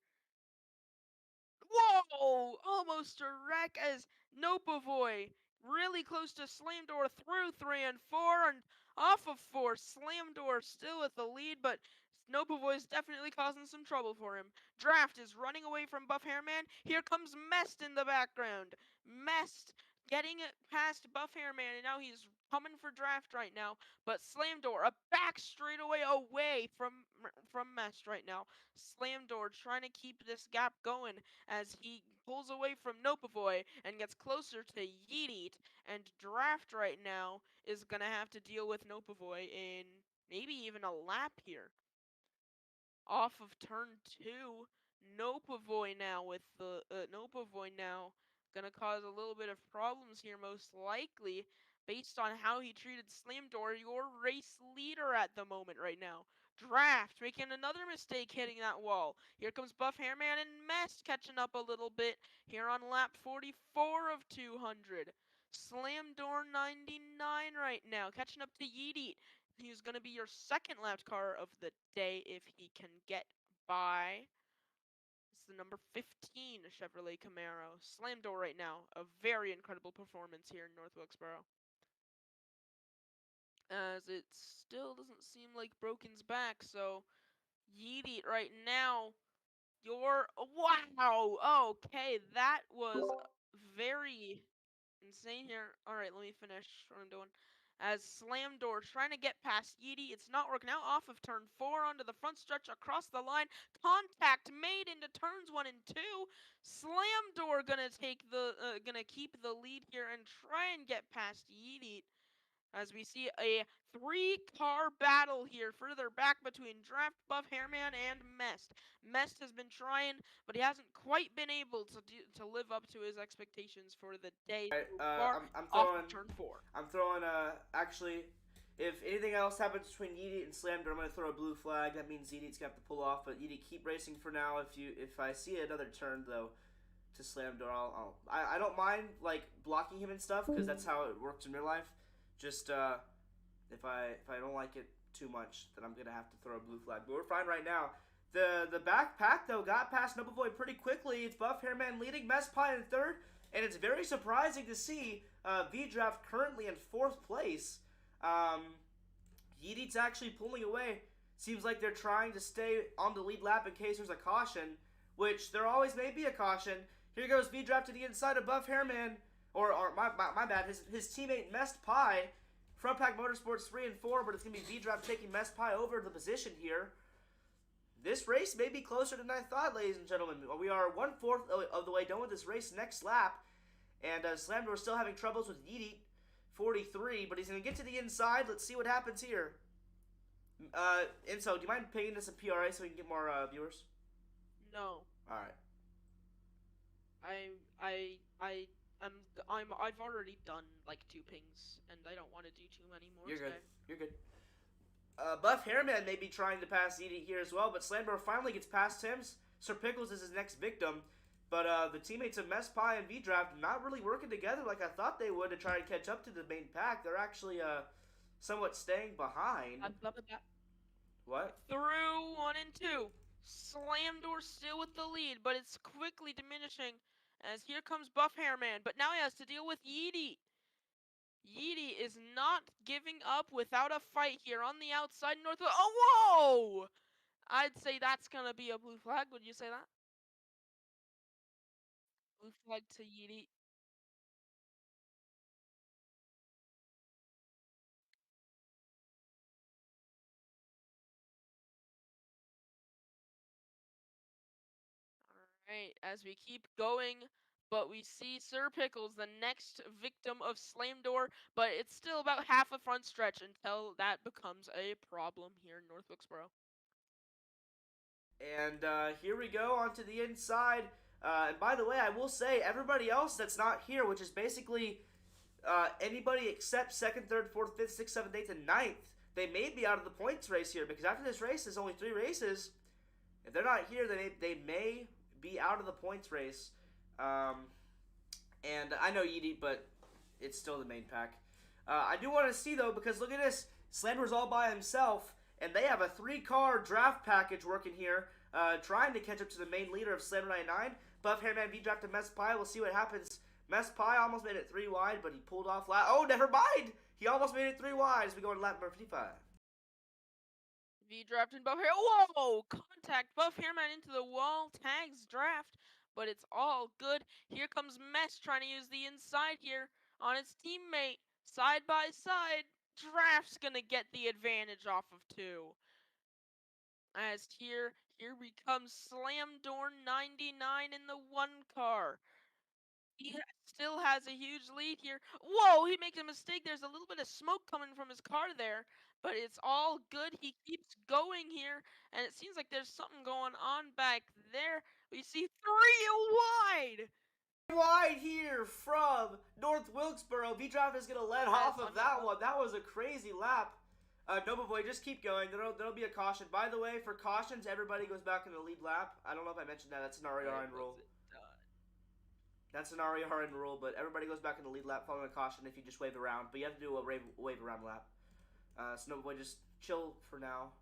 Whoa! Almost a wreck as Nopavoy really close to Slam Door through 3 and 4 and off of 4. Slam Door still with the lead, but Nopavoy is definitely causing some trouble for him. Draft is running away from Buff Hairman. Here comes Mest in the background. Mest getting it past Buff Hairman, and now he's coming for Draft right now. But Slam Door, a back straightaway away from Mest right now. Slam Door trying to keep this gap going as he pulls away from Nopavoy and gets closer to Yeet. And Draft right now is going to have to deal with Nopavoy in maybe even a lap here. Off of turn 2, Nopavoy now with the Nopavoy now gonna cause a little bit of problems here, most likely, based on how he treated Slam Door, your race leader at the moment right now. Draft making another mistake hitting that wall. Here comes Buff Hairman and Mest catching up a little bit here on lap 44 of 200. Slam Door 99 right now, catching up to Yeet. He's going to be your second lapped car of the day if he can get by. It's the number 15 Chevrolet Camaro. Slam Door right now. A very incredible performance here in North Wilkesboro. As it still doesn't seem like Broken's back, so Yeet right now. Wow! Okay, that was very insane here. Alright, let me finish what I'm doing. As Slam Door trying to get past Yeet. It's not working out. Off of turn 4 onto the front stretch across the line. Contact made into turns 1 and 2. Slam Door gonna keep the lead here and try and get past Yeet. As we see a 3-car battle here further back between Draft, Buff Hairman, and Mest. Mest has been trying, but he hasn't quite been able to live up to his expectations for the day. I'm throwing turn 4. I'm throwing actually, if anything else happens between Yeet and Slam Door, I'm gonna throw a blue flag. That means Yeet's gonna have to pull off, but Yeet, keep racing for now. If I see another turn though to Slam Door, I don't mind like blocking him and stuff because that's how it works in real life. Just if I don't like it too much, then I'm gonna have to throw a blue flag. But we're fine right now. The backpack though got past Nopavoy pretty quickly. It's Buff Hairman leading, Mest Pie in 3rd, and it's very surprising to see V-Draft currently in 4th place. Yeet's actually pulling away. Seems like they're trying to stay on the lead lap in case there's a caution, which there always may be a caution. Here goes V-Draft to the inside of Buff Hairman. Or my bad, his teammate Mest Pie, Front Pack Motorsports 3 and 4, but it's going to be V-Drive taking Mess Pie over the position here. This race may be closer than I thought, ladies and gentlemen. We are 1/4 of the way done with this race next lap. And Slamdor is still having troubles with Yeet 43, but he's going to get to the inside. Let's see what happens here. Enzo, do you mind paying us a PRA so we can get more viewers? No. All right. I've already done like 2 pings, and I don't want to do too many more. You're good. today. You're good. Buff Hairman may be trying to pass Edie here as well, but Slamdor finally gets past him. Sir Pickles is his next victim, but the teammates of Mess Pie and V-Draft not really working together like I thought they would to try to catch up to the main pack. They're actually somewhat staying behind. What? Through 1 and 2. Slamdor still with the lead, but it's quickly diminishing as here comes Buff Hairman, but now he has to deal with Yeety. Yeety is not giving up without a fight here on the outside north. Oh, whoa! I'd say that's going to be a blue flag. Would you say that? Blue flag to Yeety. Alright, as we keep going, but we see Sir Pickles, the next victim of Slamdor, but it's still about half a front stretch until that becomes a problem here in North Wilkesboro. And here we go onto the inside. And by the way, I will say everybody else that's not here, which is basically anybody except 2nd, 3rd, 4th, 5th, 6th, 7th, 8th, and 9th, they may be out of the points race here because after this race, there's only 3 races. If they're not here, they may be out of the points race. And I know Yeety, but it's still the main pack. I do want to see, though, because look at this. Slamdor's all by himself, and they have a 3-car draft package working here, trying to catch up to the main leader of Slamdor 99. Buff Hairman V-Draft to Mess Pie. We'll see what happens. Mess Pie almost made it 3 wide, but he pulled off lap. Oh, never mind! He almost made it 3 wide as we go to lap number 55. V-Draft and Buff Hair. Whoa! Contact. Buff Hairman into the wall. Tags draft. But it's all good. Here comes Mess trying to use the inside here on his teammate. Side by side. Draft's gonna get the advantage off of 2. As here becomes Slamdor 99 in the 1 car. He still has a huge lead here. Whoa, he makes a mistake. There's a little bit of smoke coming from his car there, but it's all good. He keeps going here, and it seems like there's something going on back there. We see 3 wide. Wide here from North Wilkesboro. V-Drive is going to let off of that one. That was a crazy lap. Nova Boy, just keep going. There'll be a caution. By the way, for cautions, everybody goes back in the lead lap. I don't know if I mentioned that. That's an RERN rule. That's an RERN rule, but everybody goes back in the lead lap following a caution if you just wave around. But you have to do a wave around lap. So Nova Boy, just chill for now.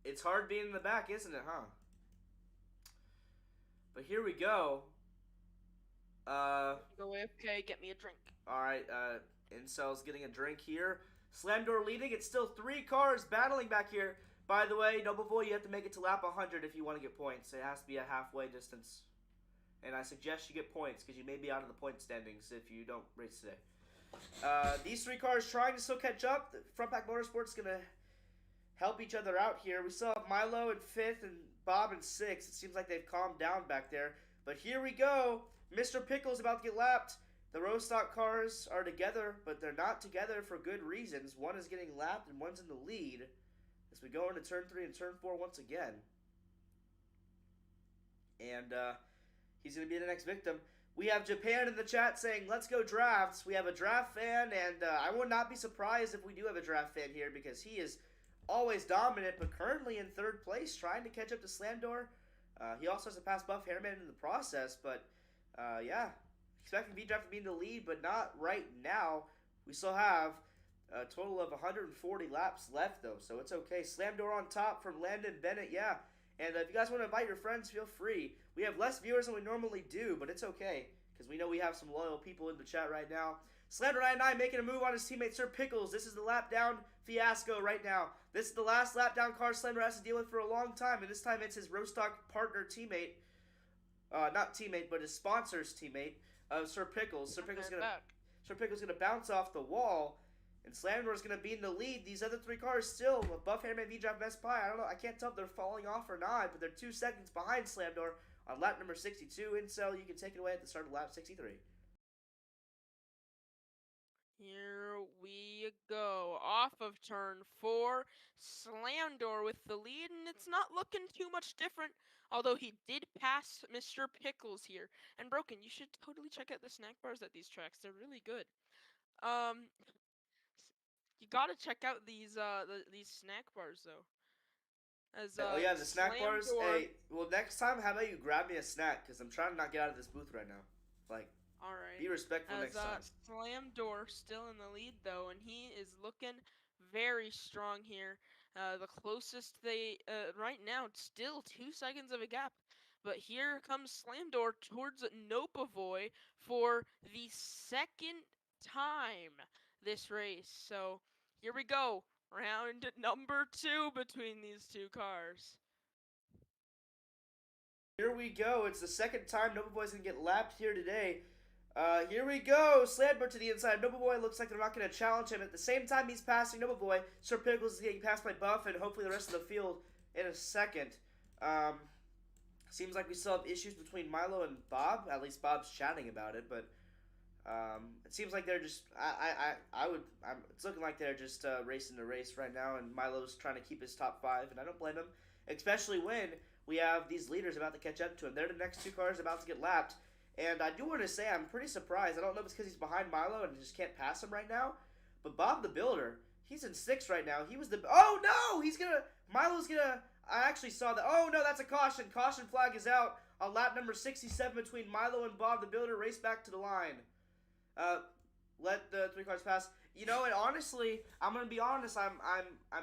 It's hard being in the back, isn't it, huh? But here we go. Go AFK, get me a drink. Alright, Incel's getting a drink here. Slamdor leading. It's still 3 cars battling back here. By the way, Noble Boy, you have to make it to lap 100 if you want to get points. It has to be a halfway distance. And I suggest you get points because you may be out of the point standings if you don't race today. These 3 cars trying to still catch up. The Front Pack Motorsports is going to help each other out here. We still have Milo in 5th and Bob in 6th. It seems like they've calmed down back there. But here we go. Mr. Pickle's about to get lapped. The Rostock cars are together, but they're not together for good reasons. One is getting lapped and one's in the lead. As we go into turn 3 and turn 4 once again. And he's going to be the next victim. We have Japan in the chat saying, let's go drafts. We have a draft fan, and I would not be surprised if we do have a draft fan here because he is always dominant, but currently in 3rd place, trying to catch up to Slamdor. He also has to pass Buff Hairman in the process, but yeah. Expecting V-Draft to be in the lead, but not right now. We still have a total of 140 laps left, though, so it's okay. Slamdor on top from Landon Bennett, yeah. And if you guys want to invite your friends, feel free. We have less viewers than we normally do, but it's okay, because we know we have some loyal people in the chat right now. Slamdor 99 making a move on his teammate Sir Pickles. This is the lap down fiasco right now. This is the last lap down car Slamdor has to deal with for a long time, and this time it's his Rostock partner teammate. Not teammate, but his sponsor's teammate, Sir Pickles. Sir Pickles gonna Sir Pickle's going to bounce off the wall, and Slamdor is going to be in the lead. These other 3 cars still, Buff, Hairman, V-Drop, Best Pie, I don't know, I can't tell if they're falling off or not, but they're 2 seconds behind Slamdor on lap number 62. Incel, you can take it away at the start of lap 63. Here we go. Off of turn 4, Slamdor with the lead, and it's not looking too much different, although he did pass Mr. Pickles here. And Broken, you should totally check out the snack bars at these tracks. They're really good. You gotta check out these snack bars though. As oh yeah, the snack bars. Slamdor- Hey, well next time, how about you grab me a snack? Cause I'm trying to not get out of this booth right now. Like, All right. be respectful As next time. Slamdor still in the lead though, and he is looking very strong here. The closest they right now, still 2 seconds of a gap. But here comes Slamdor towards Nopavoy for the second time this race. So here we go, round number 2 between these 2 cars. Here we go. It's the second time Nobleboy's gonna get lapped here today. Here we go. Slamdor to the inside. Nobleboy looks like they're not gonna challenge him. At the same time he's passing Nobleboy, Sir Pickles is getting passed by Buff and hopefully the rest of the field in a second. Seems like we still have issues between Milo and Bob. At least Bob's chatting about it, but it seems like they're just. It's looking like they're just racing the race right now, and Milo's trying to keep his top 5, and I don't blame him, especially when we have these leaders about to catch up to him. They're the next 2 cars about to get lapped, and I do want to say I'm pretty surprised. I don't know if it's because he's behind Milo and just can't pass him right now, but Bob the Builder, he's in 6th right now. He was the. Oh no! Milo's gonna. I actually saw that. Oh no, that's a caution. Caution flag is out on lap number 67 between Milo and Bob the Builder. Race back to the line. Let the 3 cars pass. You know, and honestly, I'm gonna be honest. I'm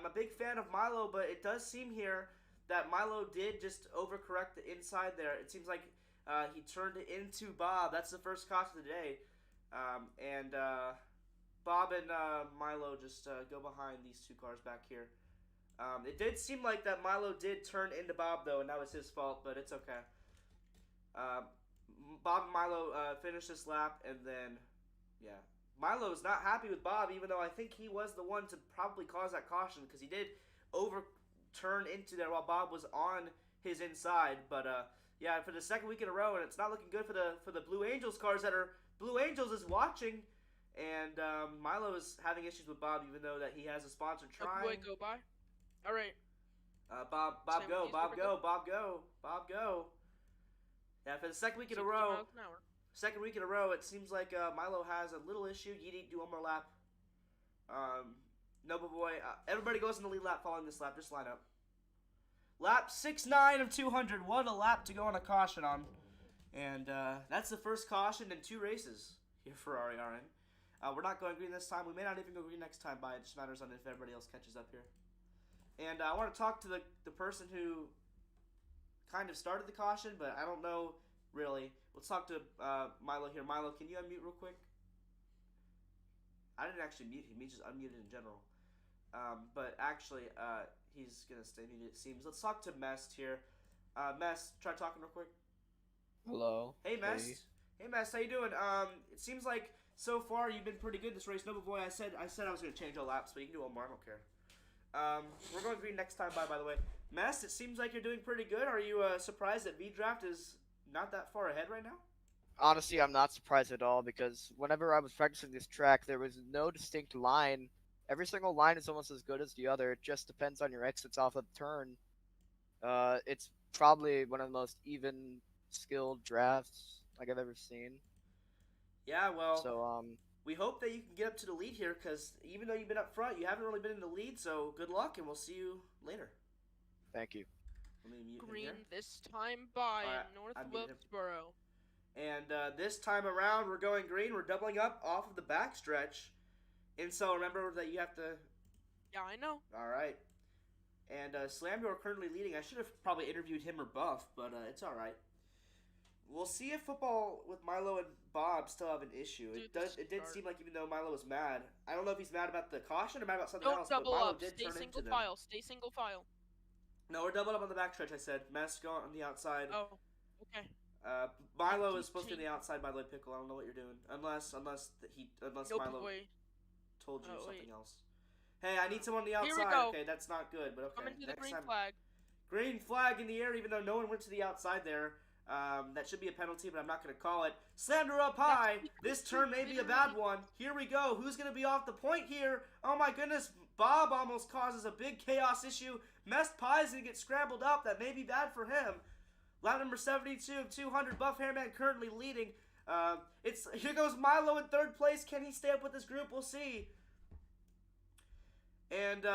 a big fan of Milo, but it does seem here that Milo did just overcorrect the inside there. It seems like he turned it into Bob. That's the first caution of the day, and Bob and Milo just go behind these 2 cars back here. It did seem like that Milo did turn into Bob, though, and that was his fault, but it's okay. Bob and Milo finished this lap, and then, yeah. Milo's not happy with Bob, even though I think he was the one to probably cause that caution, because he did overturn into there while Bob was on his inside. But, yeah, for the second week in a row, and it's not looking good for the Blue Angels cars that are... Blue Angels is watching, and Milo is having issues with Bob, even though that he has a sponsor trying. Boy, go by. All right. Bob go. Yeah, for the second week in a row, it seems like Milo has a little issue. Yeet, do one more lap. Noble Boy, everybody goes in the lead lap following this lap. Just line up. Lap 69 of 200. What a lap to go on a caution on. And that's the first caution in 2 races here for RERN. We're not going green this time. We may not even go green next time, it just matters on if everybody else catches up here. And I want to talk to the person who kind of started the caution, but I don't know really. Let's talk to Milo here. Milo, can you unmute real quick? I didn't actually mute him. He just unmuted in general. But actually, he's going to stay muted, it seems. Let's talk to Mest here. Mest, try talking real quick. Hello. Hey, Mest. Hey, Mest, how you doing? It seems like so far you've been pretty good this race. Noble Boy, I said I was going to change all laps, but you can do one more. I don't care. We're going green next time by the way. Mest, it seems like you're doing pretty good. Are you surprised that V-Draft is not that far ahead right now? Honestly, I'm not surprised at all because whenever I was practicing this track, there was no distinct line. Every single line is almost as good as the other. It just depends on your exits off of the turn. It's probably one of the most even skilled drafts like I've ever seen. Yeah, well, so we hope that you can get up to the lead here because even though you've been up front, you haven't really been in the lead, so good luck, and we'll see you later. Thank you. Let me mute him Green here. this time by Alright, North I muted him. Wilkesboro. And this time around, we're going green. We're doubling up off of the backstretch. And so remember that you have to... Yeah, I know. All right. And Slamdor currently leading. I should have probably interviewed him or Buff, but it's all right. We'll see if football with Milo and Bob still have an issue. It did seem like even though Milo was mad, I don't know if he's mad about the caution or mad about something else. Don't double but Milo up. did Stay turn single into file. Stay single file. No, we're doubling up on the backstretch. I said Mest go on the outside. Oh, okay. Milo is supposed to be on the outside, by the way, Pickle. I don't know what you're doing. Unless Nope, Milo boy. told you Oh, something wait. else. Hey, I need someone on the Here we outside. go. Okay, that's not good, but okay. Coming to the Next green time. flag. Green flag in the air, even though no one went to the outside there. That should be a penalty, but I'm not going to call it. Slammed up high. This turn may be a bad one. Here we go. Who's going to be off the point here? Oh my goodness. Bob almost causes a big chaos issue. Messed Pie is going to get scrambled up. That may be bad for him. Lap number 72 of 200. Buff Hairman currently leading. Here goes Milo in third place. Can he stay up with this group? We'll see. And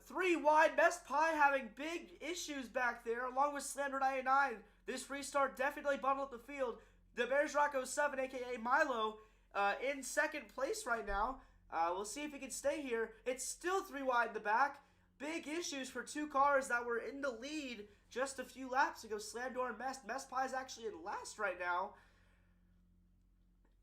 3 wide. Best Pie having big issues back there, along with Slander 99. This restart definitely bundled up the field. The Bears Rocco 7, aka Milo, in second place right now. We'll see if he can stay here. It's still 3 wide in the back. Big issues for 2 cars that were in the lead just a few laps ago. Slamdor and Mest. Mest Pie is actually in last right now.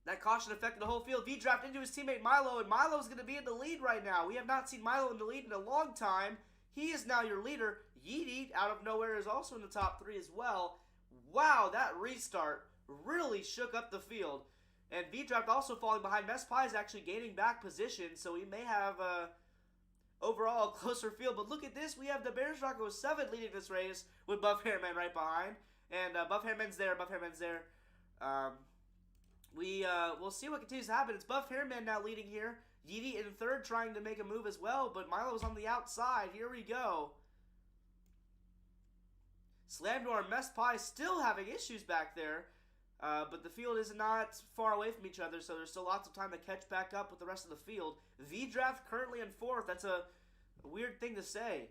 That caution affected the whole field. V-draft into his teammate Milo, and Milo's going to be in the lead right now. We have not seen Milo in the lead in a long time. He is now your leader. Yeet out of nowhere is also in the top 3 as well. Wow, that restart really shook up the field. And V-draft also falling behind. Mest Pie is actually gaining back position, so we may have overall a closer field. But look at this. We have the Bears Rocco 7 leading this race with Buff Hairman right behind. And Buff Hairman's there. We'll see what continues to happen. It's Buff Hairman now leading here. Yeety in third trying to make a move as well, but Milo's on the outside. Here we go. Slamdor and Mest Pie still having issues back there, but the field is not far away from each other, so there's still lots of time to catch back up with the rest of the field. V-Draft currently in fourth. That's a weird thing to say.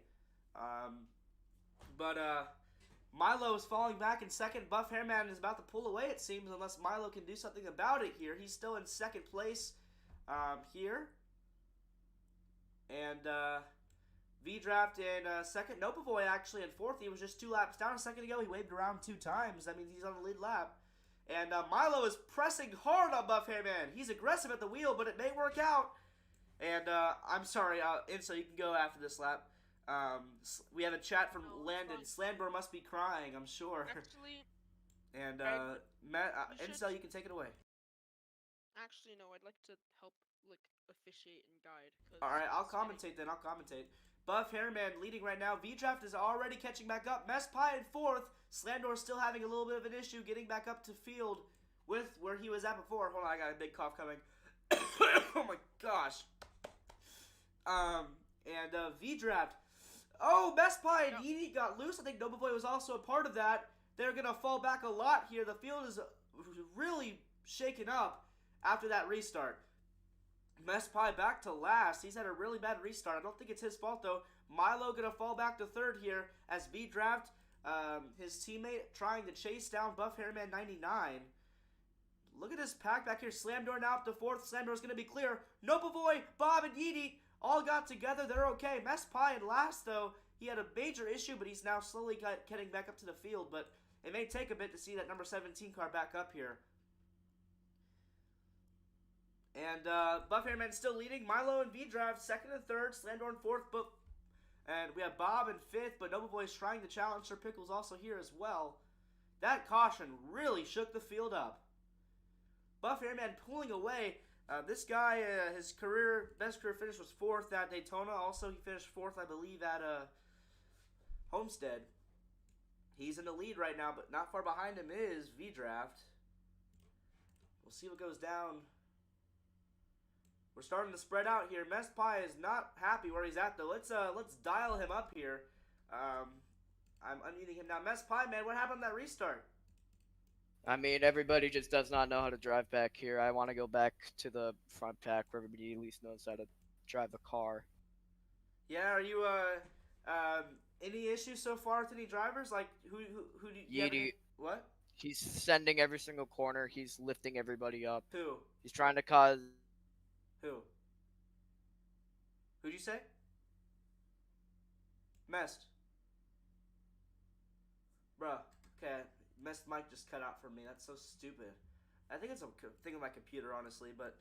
Milo is falling back in second. Buff Hairman is about to pull away, it seems, unless Milo can do something about it here. He's still in second place here. And V-Draft in second. Nopavoy actually in fourth. He was just 2 laps down a second ago. He waved around 2 times. That means he's on the lead lap. And Milo is pressing hard on Buff Hairman. He's aggressive at the wheel, but it may work out. And I'm sorry, Inso, you can go after this lap. We have a chat from Landon. Slandor must be crying, I'm sure. Actually, and Incel, you can take it away. Actually, no. I'd like to help, officiate and guide. All right, I'll commentate then. Buff Hairman leading right now. V-Draft is already catching back up. Mest Pie in fourth. Slandor still having a little bit of an issue getting back up to field with where he was at before. Hold on, I got a big cough coming. Oh my gosh. V-Draft. Oh, Mest Pie and Yeety got loose. I think Nobleboy was also a part of that. They're going to fall back a lot here. The field is really shaken up after that restart. Mest Pie back to last. He's had a really bad restart. I don't think it's his fault, though. Milo going to fall back to third here as V-Draft, his teammate, trying to chase down Buff Hairman 99. Look at this pack back here. Slamdor now up to fourth. Slamdor's going to be clear. Nopavoy, Bob, and Yeety all got together. They're okay. Mest Pie in last, though. He had a major issue, but he's now slowly getting back up to the field. But it may take a bit to see that number 17 car back up here. And Buff Hairman still leading. Milo and V-Drive second and third. Slandor in fourth. And we have Bob in fifth, but Nobleboy's trying to challenge. Sir Pickle's also here as well. That caution really shook the field up. Buff Hairman pulling away. This guy, his best career finish was fourth at Daytona. Also, he finished fourth, I believe, at Homestead. He's in the lead right now, but not far behind him is V-Draft. We'll see what goes down. We're starting to spread out here. Mest Pie is not happy where he's at, though. Let's dial him up here. I'm unmuting him now. Mest Pie, man, what happened on that restart? I mean, everybody just does not know how to drive back here. I want to go back to the front pack where everybody at least knows how to drive the car. Yeah, are you any issues so far with any drivers? Like who do you Yeety. What? He's sending every single corner. He's lifting everybody up. Who? He's trying to cause. Who? Who'd you say? Mest. Bruh. Okay. Mest mic just cut out for me. That's so stupid. I think it's a thing with my computer, honestly, but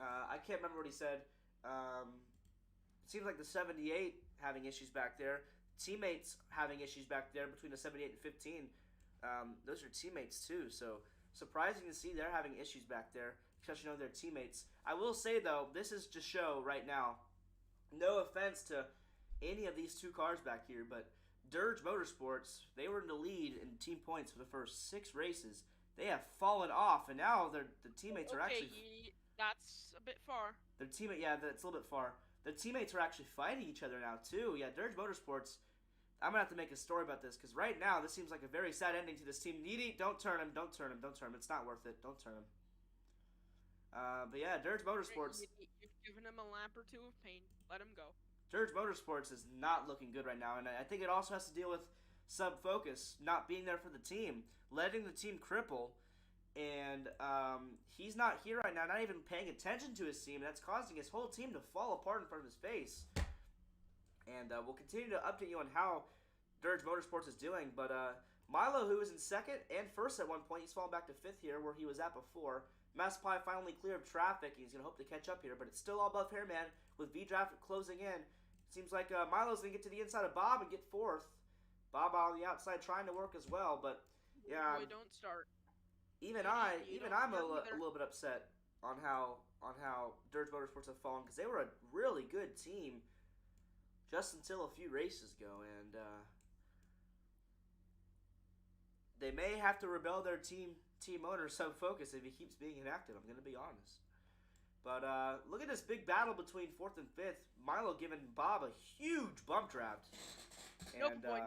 I can't remember what he said. It seems like the 78 having issues back there. Teammates having issues back there between the 78 and 15. those are teammates too. So surprising to see they're having issues back there, especially knowing they're teammates. I will say though, this is to show right now. No offense to any of these two cars back here, but Dirge Motorsports, they were in the lead in team points for the first 6 races. They have fallen off, and now the teammates are actually. That's a bit far. Their teammate, yeah, that's a little bit far. Their teammates are actually fighting each other now too. Yeah, Dirge Motorsports. I'm gonna have to make a story about this because right now this seems like a very sad ending to this team. Needy, don't turn him, don't turn him, don't turn him. It's not worth it. Don't turn him. But yeah, Dirge Motorsports. You've given him a lap or 2 of pain. Let him go. Dirge Motorsports is not looking good right now, and I think it also has to deal with Sub Focus not being there for the team, letting the team cripple, and he's not here right now, not even paying attention to his team. That's causing his whole team to fall apart in front of his face. And we'll continue to update you on how Dirge Motorsports is doing. But Milo, who was in second and first at one point, he's fallen back to 5th here where he was at before. Masspie finally cleared of traffic. He's going to hope to catch up here, but it's still all above Hairman with V-Draft closing in. Seems like Milo's going to get to the inside of Bob and get 4th. Bob on the outside trying to work as well, but yeah. Boy, don't start. I'm a little bit upset on how Dirge Motorsports have fallen because they were a really good team just until a few races ago, and they may have to rebel their team owner Sub Focus if he keeps being inactive. I'm going to be honest. But look at this big battle between 4th and 5th. Milo giving Bob a huge bump draft. Nope boy.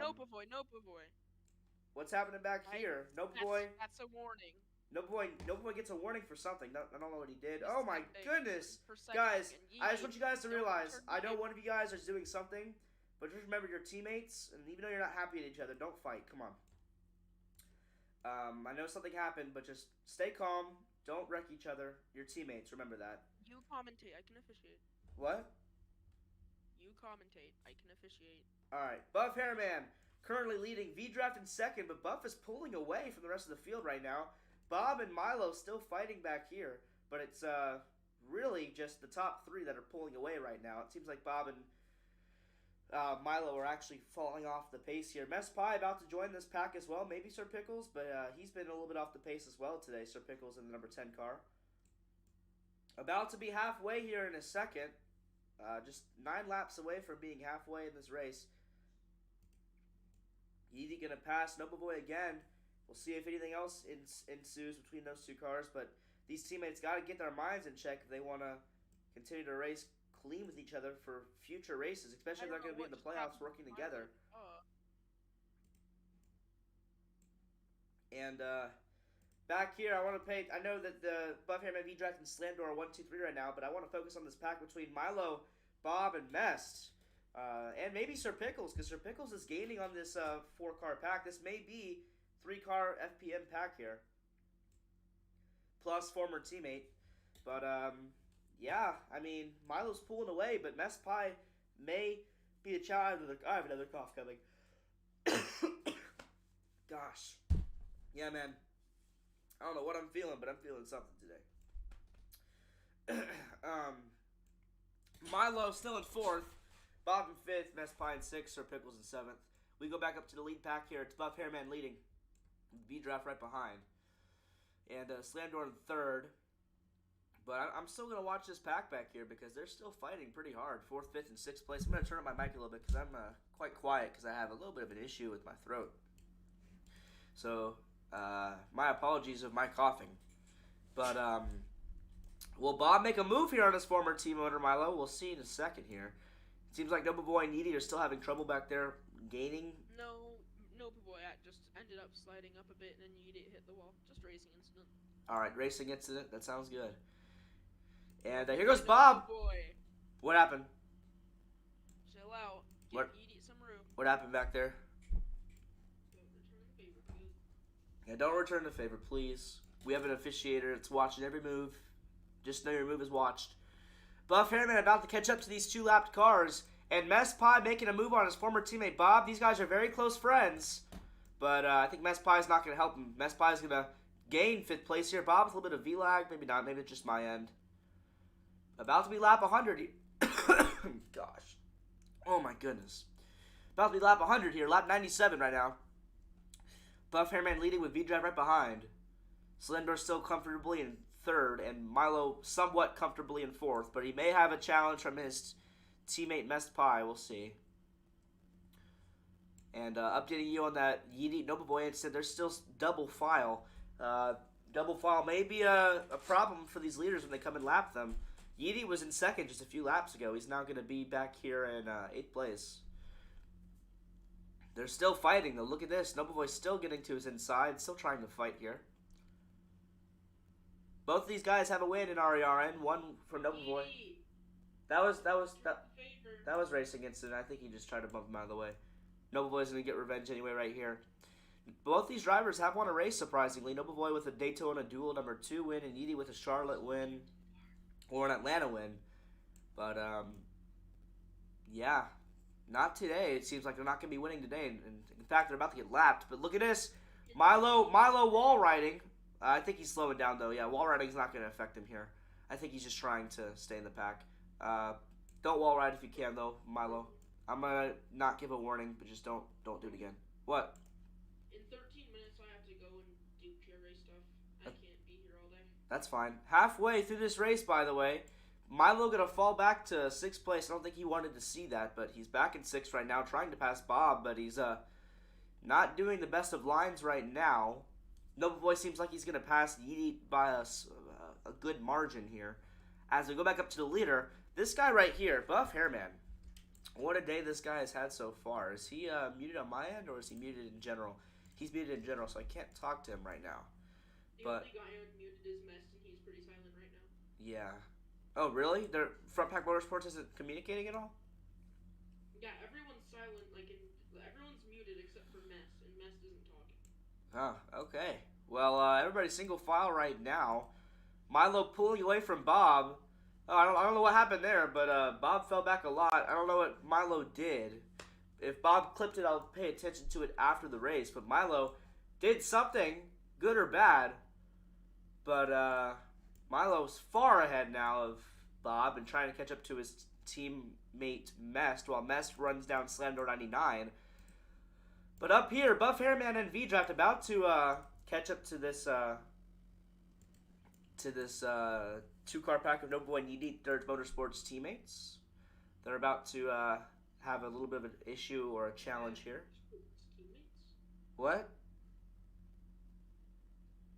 What's happening back here? Nope boy. That's a warning. Nope boy gets a warning for something. I don't know what he did. He's Oh my goodness. Guys, I just want you guys to realize, I know one of you guys is doing something, but just remember your teammates, and even though you're not happy at each other, don't fight. Come on. I know something happened, but just stay calm. Don't wreck each other. Your teammates, remember that. You commentate. I can officiate. What? You commentate. I can officiate. Alright, Buff Hairman currently leading V-Draft in second, but Buff is pulling away from the rest of the field right now. Bob and Milo still fighting back here, but it's really just the top 3 that are pulling away right now. It seems like Bob and Milo are actually falling off the pace here. Masspie about to join this pack as well. Maybe Sir Pickles, but he's been a little bit off the pace as well today. Sir Pickles in the number 10 car. About to be halfway here in a second. Just 9 laps away from being halfway in this race. Yeedy going to pass Nobleboy again. We'll see if anything else ensues between those 2 cars, but these teammates got to get their minds in check if they want to continue to race clean with each other for future races, especially if they're going to be in the playoffs working together. And back here, I know that the Buff Hairman V-Draft and Slamdor are 1, 2, 3 right now, but I want to focus on this pack between Milo, Bob, and Mest. And maybe Sir Pickles, because Sir Pickles is gaining on this 4-car pack. This may be 3-car FPM pack here. Plus former teammate. But, yeah, I mean, Milo's pulling away, but Masspie may be the child. I have another cough coming. Gosh. Yeah, man. I don't know what I'm feeling, but I'm feeling something today. Milo still in 4th. Bob in 5th. Masspie in 6th. Sir Pickles in 7th. We go back up to the lead pack here. It's Buff Hairman leading. V-Draft right behind. And Slamdor in 3rd. But I'm still going to watch this pack back here because they're still fighting pretty hard. 4th, 5th, and 6th place. I'm going to turn up my mic a little bit because I'm quite quiet because I have a little bit of an issue with my throat. So, my apologies of my coughing. But, will Bob make a move here on his former team owner, Milo? We'll see in a second here. It seems like Nobleboy and Needy are still having trouble back there gaining. No, Nobleboy just ended up sliding up a bit and then Needy hit the wall. Just racing incident. Alright, racing incident. That sounds good. And here goes Bob. Boy. What happened? Chill out. What? Eat some roux. What happened back there? Don't return the favor, please. Yeah, don't return the favor, please. We have an officiator that's watching every move. Just know your move is watched. Buff Hairman about to catch up to these 2-lapped cars. And Masspie making a move on his former teammate Bob. These guys are very close friends. But I think Masspie is not going to help him. Masspie is going to gain 5th place here. Bob with a little bit of V-lag. Maybe not. Maybe it's just my end. About to be lap 100. Gosh. Oh my goodness. About to be lap 100 here. Lap 97 right now. Buff Hairman leading with V-Drive right behind. Slendor still comfortably in third, and Milo somewhat comfortably in fourth, but he may have a challenge from his teammate Messed Pie. We'll see. And updating you on that Yeetie Noble Boy incident, there's still double file. Double file may be a problem for these leaders when they come and lap them. Yeetie was in second just a few laps ago. He's now going to be back here in 8th place. They're still fighting, though. Look at this. Noble Boy's still getting to his inside, still trying to fight here. Both of these guys have a win in RERN. One from Noble Boy. That was racing incident. I think he just tried to bump him out of the way. Noble Boy's going to get revenge anyway right here. Both these drivers have won a race, surprisingly. Noble Boy with a Daytona Duel number 2 win, and Yeetie with a Charlotte win, or an Atlanta win. But, yeah, not today. It seems like they're not going to be winning today. And in fact, they're about to get lapped. But look at this. Milo wall riding. I think he's slowing down, though. Yeah, wall riding's not going to affect him here. I think he's just trying to stay in the pack. Don't wall ride if you can, though, Milo. I'm going to not give a warning, but just don't do it again. What? In 13 minutes, I have to go and do pure race stuff. I can't be here all day. That's fine. Halfway through this race, by the way, Milo going to fall back to 6th place. I don't think he wanted to see that, but he's back in 6th right now, trying to pass Bob, but he's not doing the best of lines right now. Noble Boy seems like he's going to pass Yeetie by a good margin here. As we go back up to the leader, this guy right here, Buff Hairman. What a day this guy has had so far. Is he muted on my end, or is he muted in general? He's muted in general, so I can't talk to him right now. The only guy unmuted is Mess, and he's pretty silent right now. Yeah. Oh, really? Their Front Pack Motorsports isn't communicating at all? Yeah, everyone's silent. Everyone's muted except for Mess, and Mess isn't talking. Oh, okay. Well, everybody's single file right now. Milo pulling away from Bob. Oh, I don't know what happened there, but Bob fell back a lot. I don't know what Milo did. If Bob clipped it, I'll pay attention to it after the race. But Milo did something, good or bad. But Milo's far ahead now of Bob and trying to catch up to his teammate Mest, while Mest runs down Slamdoor 99. But up here, Buff Hairman and V-Draft about to catch up to this two-car pack of Noble Boy and Yeetie Dirt Motorsports teammates. They're about to have a little bit of an issue or a challenge here. What?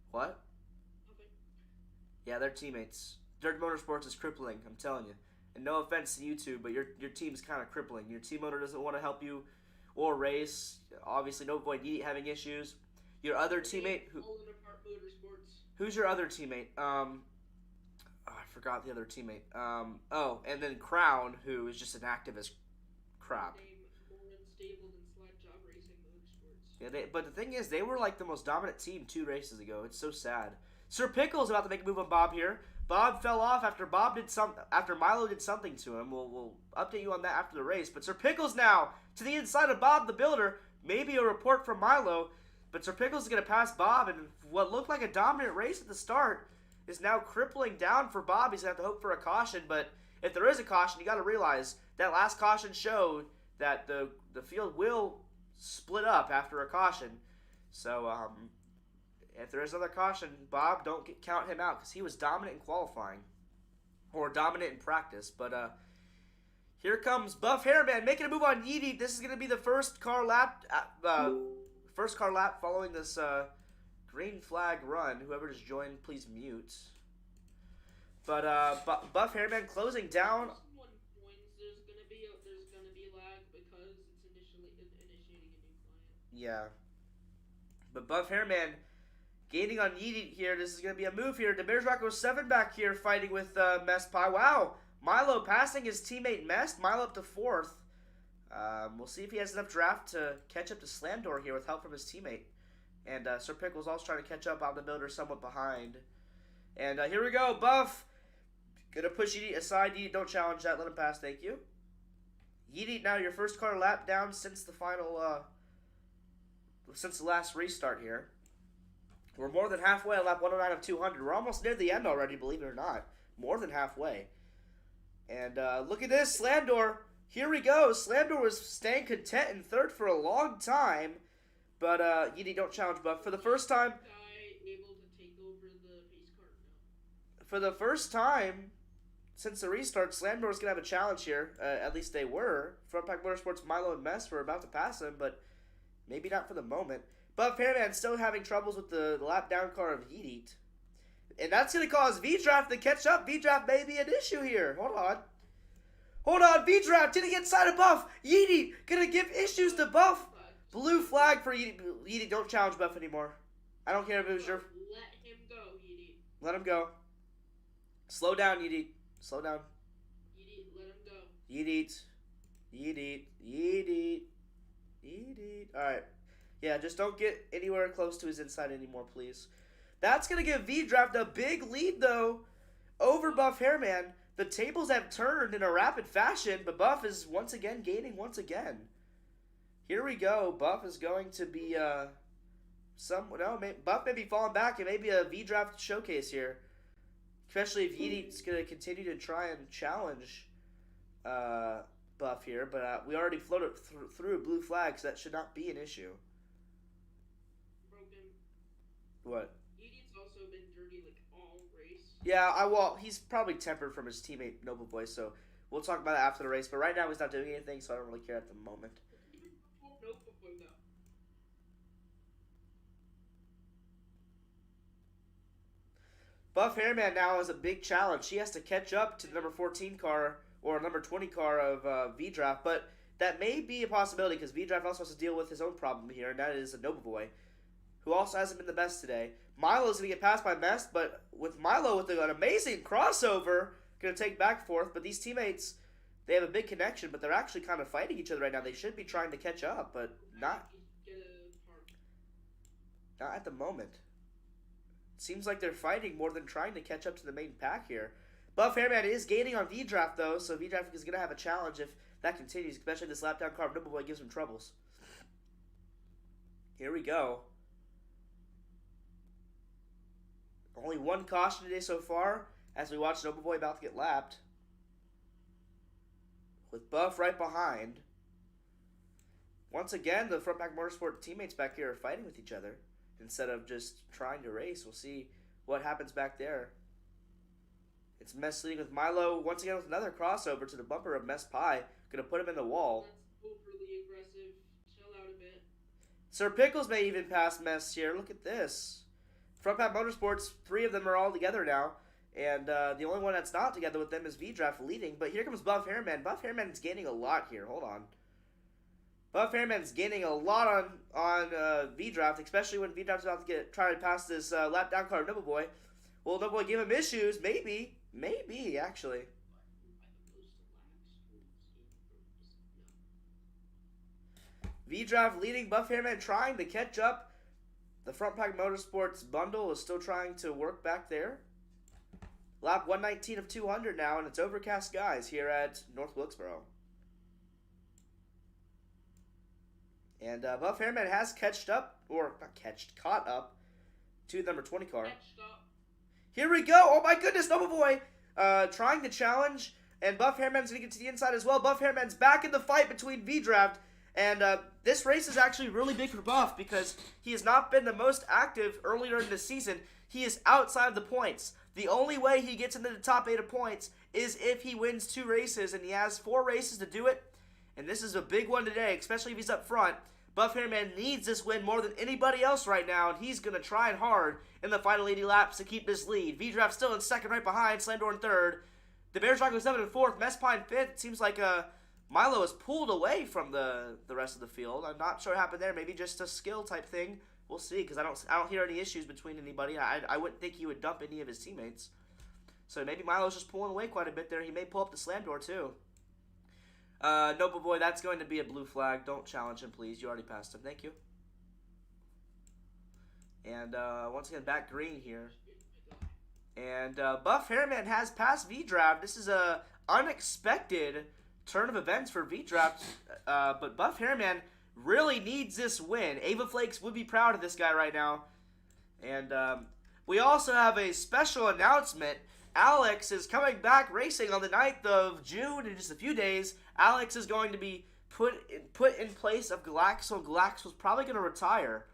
What? Okay. Yeah, they're teammates. Dirt Motorsports is crippling, I'm telling you. And no offense to you two, but your team's kind of crippling. Your team owner doesn't want to help you or race. Obviously, Noble Boy and Yeetie having issues. Your other teammate... Who's your other teammate? I forgot the other teammate. And then Crown, who is just an activist crap. Yeah, but the thing is, they were like the most dominant team 2 races ago. It's so sad. Sir Pickle's about to make a move on Bob here. Bob fell off after Milo did something to him. We'll update you on that after the race. But Sir Pickle's now to the inside of Bob the Builder. Maybe a report from Milo. But Sir Pickles is going to pass Bob, and what looked like a dominant race at the start is now crippling down for Bob. He's going to have to hope for a caution, but if there is a caution, you got to realize that last caution showed that the field will split up after a caution. So if there is another caution, Bob, don't count him out because he was dominant in qualifying or dominant in practice. But here comes Buff Hairman making a move on Yeetie. This is going to be the first car lap following this green flag run. Whoever just joined, please mute. But Buff Hairman closing down. Someone joins, there's gonna be lag because it's initiating a new client. Yeah. But Buff Hairman gaining on Yeetie here. This is gonna be a move here. The Bears Rocco 7 back here fighting with Mest Pie. Wow. Milo passing his teammate Mest. Milo up to 4th. We'll see if he has enough draft to catch up to Slamdoor here with help from his teammate. And Sir Pickle's also trying to catch up. Bob the Builder somewhat behind. And here we go. Buff gonna push Yeetie aside. Yeetie, don't challenge that. Let him pass. Thank you. Yeetie, now your first car lap down since the final, since the last restart here. We're more than halfway at lap 109 of 200. We're almost near the end already, believe it or not. More than halfway. And look at this, Slamdoor. Here we go. Slamdoor was staying content in 3rd for a long time. But Yeedy, don't challenge Buff. For the first time, Guy able to take over the pace car? No. for the first time since the restart, Slamdoor's gonna have a challenge here. At least they were. Front Pack Motorsports, Milo and Mess were about to pass him, but maybe not for the moment. Buff Hairman still having troubles with the lap down car of Yeet. And that's going to cause V-Draft to catch up. V-Draft may be an issue here. Hold on. Hold on. V-Draft didn't get inside of Buff. Yeety going to give issues to Buff. Blue flag for Yeety. Yeety, don't challenge Buff anymore. I don't care if it was your... Let him go, Yeety. Let him go. Slow down, Yeety. Slow down. Yeety, let him go. Yeet. Yeet. Yeet. Yeet. Alright. Yeah, just don't get anywhere close to his inside anymore, please. That's going to give V-Draft a big lead, though, over Buff Hairman. The tables have turned in a rapid fashion, but Buff is once again gaining once again. Here we go. Buff is going to be, Buff may be falling back. It may be a V-Draft showcase here. Especially if Yeety's going to continue to try and challenge Buff here. But we already floated through a blue flag, so that should not be an issue. Broken. What? Yeety's also been dirty like all race. Yeah, well, he's probably tempered from his teammate Noble Boy, so we'll talk about it after the race. But right now he's not doing anything, so I don't really care at the moment. Buff Hairman now has a big challenge. He has to catch up to the number 14 car or number 20 car of V-Draft, but that may be a possibility because V-Draft also has to deal with his own problem here, and that is a Noble Boy, who also hasn't been the best today. Milo's going to get passed by Mess, but with Milo with an amazing crossover, going to take back fourth, but these teammates, they have a big connection, but they're actually kind of fighting each other right now. They should be trying to catch up, but not at the moment. Seems like they're fighting more than trying to catch up to the main pack here. Buff Hairman is gaining on V-Draft, though, so V-Draft is going to have a challenge if that continues, especially if this lap down car of Noble Boy gives him troubles. Here we go. Only one caution today so far, as we watch Noble Boy about to get lapped. With Buff right behind. Once again, the Front Pack Motorsport teammates back here are fighting with each other instead of just trying to race. We'll see what happens back there. It's Mess leading with Milo once again with another crossover to the bumper of Mess Pie. Gonna put him in the wall. That's overly aggressive. Chill out a bit. Sir Pickles may even pass Mess here. Look at this. Front Pack Motorsports, 3 of them are all together now. And the only one that's not together with them is V-Draft leading. But here comes Buff Hairman. Buff Hairman's gaining a lot here. Hold on. Buff Hairman's gaining a lot on V-Draft, especially when V-Draft's about to try to pass this lap down car of Noble Boy. Will Noble Boy give him issues? Maybe. Maybe, actually. V-Draft leading, Buff Hairman trying to catch up. The Front Pack Motorsports bundle is still trying to work back there. Lap 119 of 200 now, and it's overcast skies here at North Wilkesboro. And Buff Hairman has caught up to the number 20 car. Here we go. Oh my goodness, Noble Boy trying to challenge, and Buff Hairman's going to get to the inside as well. Buff Hairman's back in the fight between V-Draft, and this race is actually really big for Buff because he has not been the most active earlier in the season. He is outside of the points. The only way he gets into the top 8 of points is if he wins 2 races, and he has 4 races to do it, and this is a big one today, especially if he's up front. Buff Hairman needs this win more than anybody else right now, and he's going to try hard in the final 80 laps to keep this lead. V-Draft still in second right behind, Slamdoor in third. The Bears Rock goes 7 and 4th, Messpine 5th. It seems like Milo is pulled away from the rest of the field. I'm not sure what happened there. Maybe just a skill type thing. We'll see, because I don't hear any issues between anybody. I wouldn't think he would dump any of his teammates. So maybe Milo's just pulling away quite a bit there. He may pull up the Slamdoor too. Noble Boy, that's going to be a blue flag. Don't challenge him, please. You already passed him. Thank you. And once again, back green here. And Buff Hairman has passed V-Draft. This is a unexpected turn of events for V-Draft. But Buff Hairman really needs this win. Ava Flakes would be proud of this guy right now. And we also have a special announcement. Alex is coming back racing on the 9th of June in just a few days. Alex is going to be put in place of Galaxo. Galaxo's probably going to retire.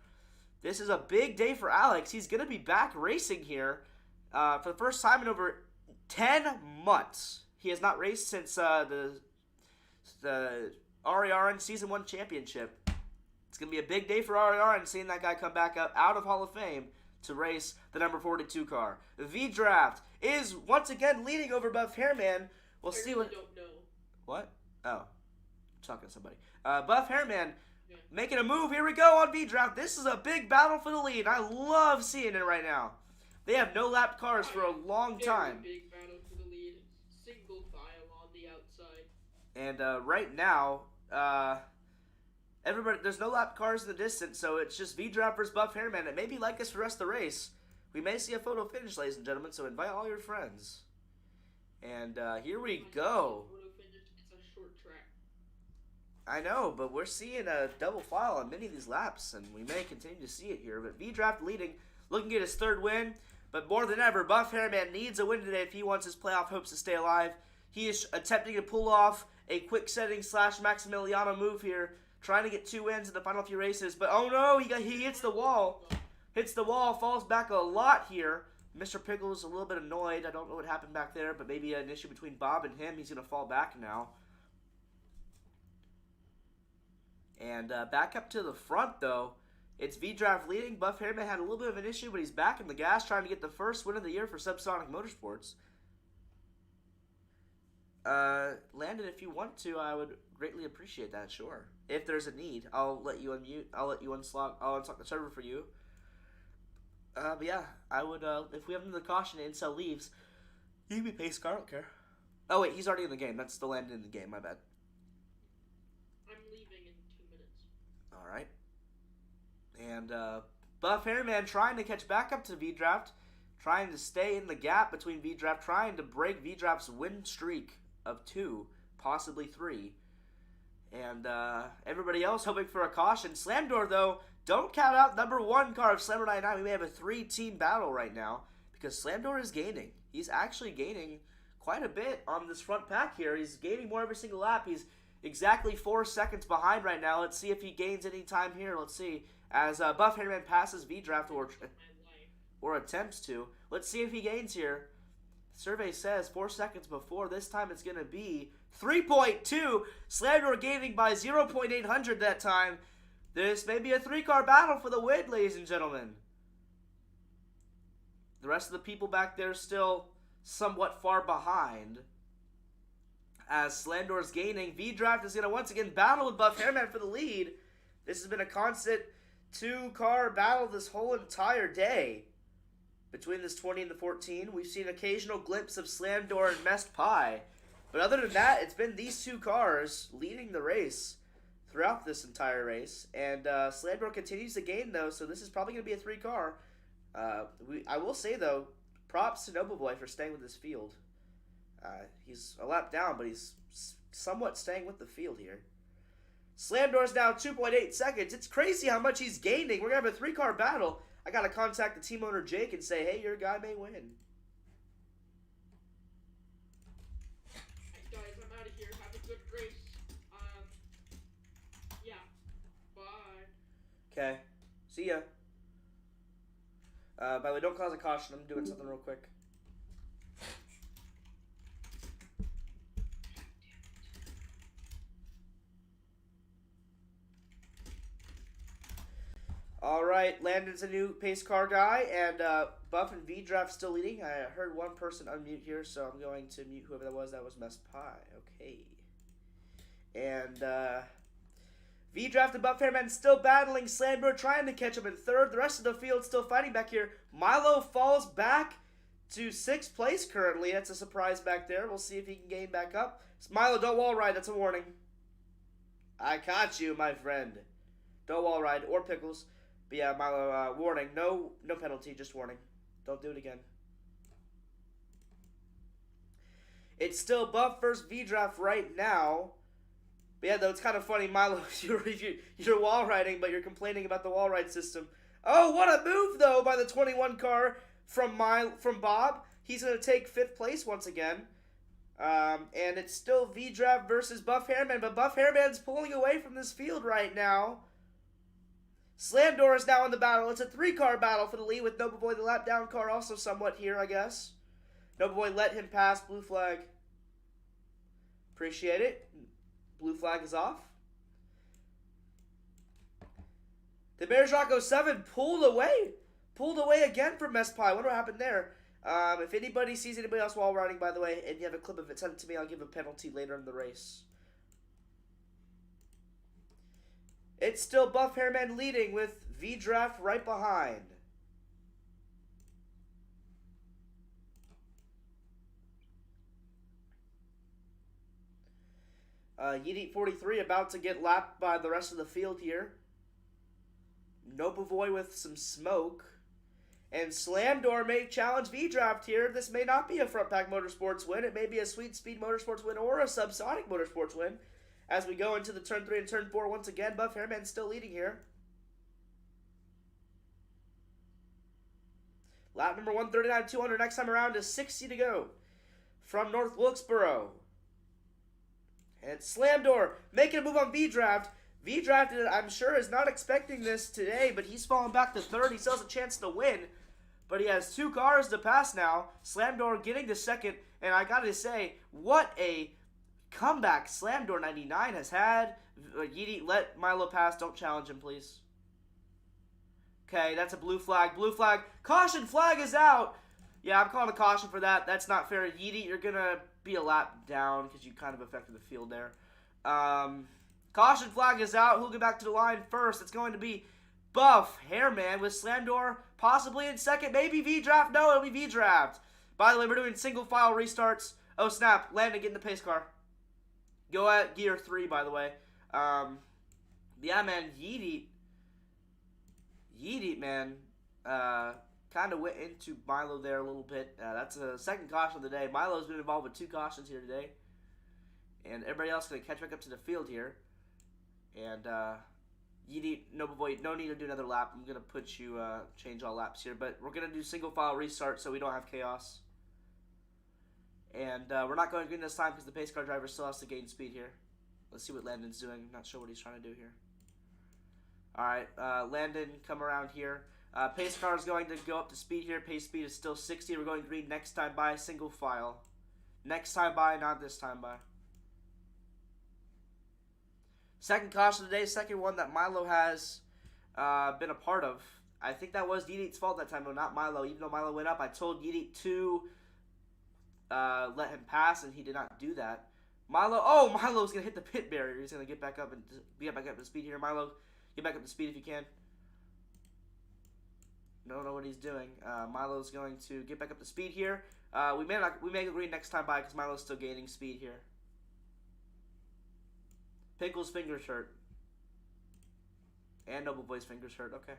This is a big day for Alex. He's going to be back racing here for the first time in over 10 months. He has not raced since the RERN Season 1 Championship. It's going to be a big day for RERN seeing that guy come back up out of Hall of Fame to race the number 42 car. The V-Draft is once again leading over Buff Hairman. We'll see what... don't know. What? Oh. I'm talking to somebody. Buff Hairman making a move. Here we go on V-Draft. This is a big battle for the lead. I love seeing it right now. They have no lap cars for a long time. Big battle for the lead. Single file on the outside. And right now, everybody, there's no lap cars in the distance, so it's just V-Draft versus Buff Hairman. It may be like this for the rest of the race. We may see a photo finish, ladies and gentlemen, so invite all your friends. And here we go. It's a short track. I know, but we're seeing a double file on many of these laps, and we may continue to see it here. But V-Draft leading, looking at his third win. But more than ever, Buff Hairman needs a win today if he wants his playoff hopes to stay alive. He is attempting to pull off a quick setting / Maximiliano move here, trying to get 2 wins in the final few races. But oh no, he hits the wall. Hits the wall, falls back a lot here. Mr. Pickle's a little bit annoyed. I don't know what happened back there, but maybe an issue between Bob and him. He's going to fall back now. And back up to the front, though. It's V-Draft leading. Buff Hairman had a little bit of an issue, but he's back in the gas trying to get the first win of the year for Subsonic Motorsports. Landon, if you want to, I would greatly appreciate that, sure. If there's a need, I'll let you unmute. I'll let you unlock the server for you. But yeah, I would, if we have another caution and Incel leaves, you can be pace car, I don't care. Oh wait, he's already in the game. That's the Landon in the game, my bad. I'm leaving in 2 minutes. Alright. And, Buff Hairman trying to catch back up to V-Draft, trying to stay in the gap between V-Draft, trying to break V-Draft's win streak of 2, possibly 3. And, everybody else hoping for a caution. Slamdoor, though, don't count out number 1 car of Slamdoor 99. We may have a 3-team battle right now because Slamdoor is gaining. He's actually gaining quite a bit on this front pack here. He's gaining more every single lap. He's exactly 4 seconds behind right now. Let's see if he gains any time here. Let's see. As Buff Hairman passes V-Draft or attempts to. Let's see if he gains here. Survey says 4 seconds before. This time it's going to be 3.2. Slamdoor gaining by 0.800 that time. This may be a 3-car battle for the win, ladies and gentlemen. The rest of the people back there still somewhat far behind. As Slamdoor's gaining, V-Draft is going to once again battle with Buff Hairman for the lead. This has been a constant 2-car battle this whole entire day. Between this 20 and the 14, we've seen an occasional glimpse of Slamdoor and Messed Pie. But other than that, it's been these 2 cars leading the race throughout this entire race. And Slamdoor continues to gain, though, so this is probably going to be a 3-car. I will say, though, props to Noble Boy for staying with this field. He's a lap down, but he's somewhat staying with the field here. Slamdoor's down 2.8 seconds. It's crazy how much he's gaining. We're going to have a 3-car battle. I got to contact the team owner, Jake, and say, hey, your guy may win. Guys, I'm out of here. Have a good race. Yeah. Bye. Okay. See ya. By the way, don't cause a caution. I'm doing something real quick. Alright, Landon's a new pace car guy, and Buff and V-Draft still leading. I heard one person unmute here, so I'm going to mute whoever that was. That was Mess Pie. Okay. And V-Draft and Buff Hairman still battling. Slamdoor trying to catch him in 3rd. The rest of the field still fighting back here. Milo falls back to 6th place currently. That's a surprise back there. We'll see if he can gain back up. Milo, don't wall ride. That's a warning. I caught you, my friend. Don't wall ride or Pickles. But yeah, Milo, warning. No penalty, just warning. Don't do it again. It's still Buff versus V-Draft right now. But yeah, though, it's kind of funny, Milo, you're wall riding, but you're complaining about the wall ride system. Oh, what a move, though, by the 21 car from Bob. He's going to take 5th place once again. And it's still V-Draft versus Buff Hairman, but Buff Hairman's pulling away from this field right now. Slam Door is now in the battle. It's a 3-car battle for the lead with Noble Boy, the lap down car, also somewhat here, I guess. Noble Boy let him pass. Blue flag. Appreciate it. Blue flag is off. The Bears Rocco 7 pulled away. Pulled away again from Mess Pie. I wonder what happened there. If anybody sees anybody else while riding, by the way, and you have a clip of it, send it to me. I'll give a penalty later in the race. It's still Buff Hairman leading with V-Draft right behind. Yeet 43 about to get lapped by the rest of the field here. Nopovoy with some smoke. And Slam Door may challenge V-Draft here. This may not be a Front Pack Motorsports win. It may be a Sweet Speed Motorsports win or a Subsonic Motorsports win. As we go into the Turn 3 and Turn 4 once again, Buff Hairman still leading here. Lap number 139, 200. Next time around is 60 to go. From North Wilkesboro. And Slam Door making a move on V-Draft. V-Draft, I'm sure, is not expecting this today, but he's falling back to third. He still has a chance to win, but he has 2 cars to pass now. Slam Door getting to second, and I gotta say, what a comeback Slam Door 99 has had. Yeet, let Milo pass. Don't challenge him, please. Okay, that's a blue flag. Blue flag. Caution flag is out. Yeah, I'm calling a caution for that. That's not fair. Yeet, you're going to be a lap down because you kind of affected the field there. Caution flag is out. Who'll get back to the line first? It's going to be Buff Hairman with Slam Door possibly in second. Maybe V-Draft. No, it'll be V-Draft. By the way, we're doing single file restarts. Oh, snap. Landon, get in the pace car. Go at gear 3, by the way. Yeah, man, Yeet, man, kind of went into Milo there a little bit. That's a second caution of the day. Milo's been involved with 2 cautions here today. And everybody else going to catch back up to the field here. And, Yeet, no need to do another lap. I'm going to put you, change all laps here. But we're going to do single file restart so we don't have chaos. And we're not going green this time because the pace car driver still has to gain speed here. Let's see what Landon's doing. Not sure what he's trying to do here. Alright, Landon, come around here. Pace car is going to go up to speed here. Pace speed is still 60. We're going green next time by, single file. Next time by, not this time by. Second caution of the day, second one that Milo has been a part of. I think that was Yeet's fault that time, though, not Milo. Even though Milo went up, I told Yeet to let him pass, and he did not do that. Milo's gonna hit the pit barrier. He's gonna get back up to speed here. Milo, get back up to speed if you can. Don't know what he's doing. Milo's going to get back up to speed here. We may go green next time by because Milo's still gaining speed here. Pickle's fingers hurt. And Noble Boy's fingers hurt. Okay.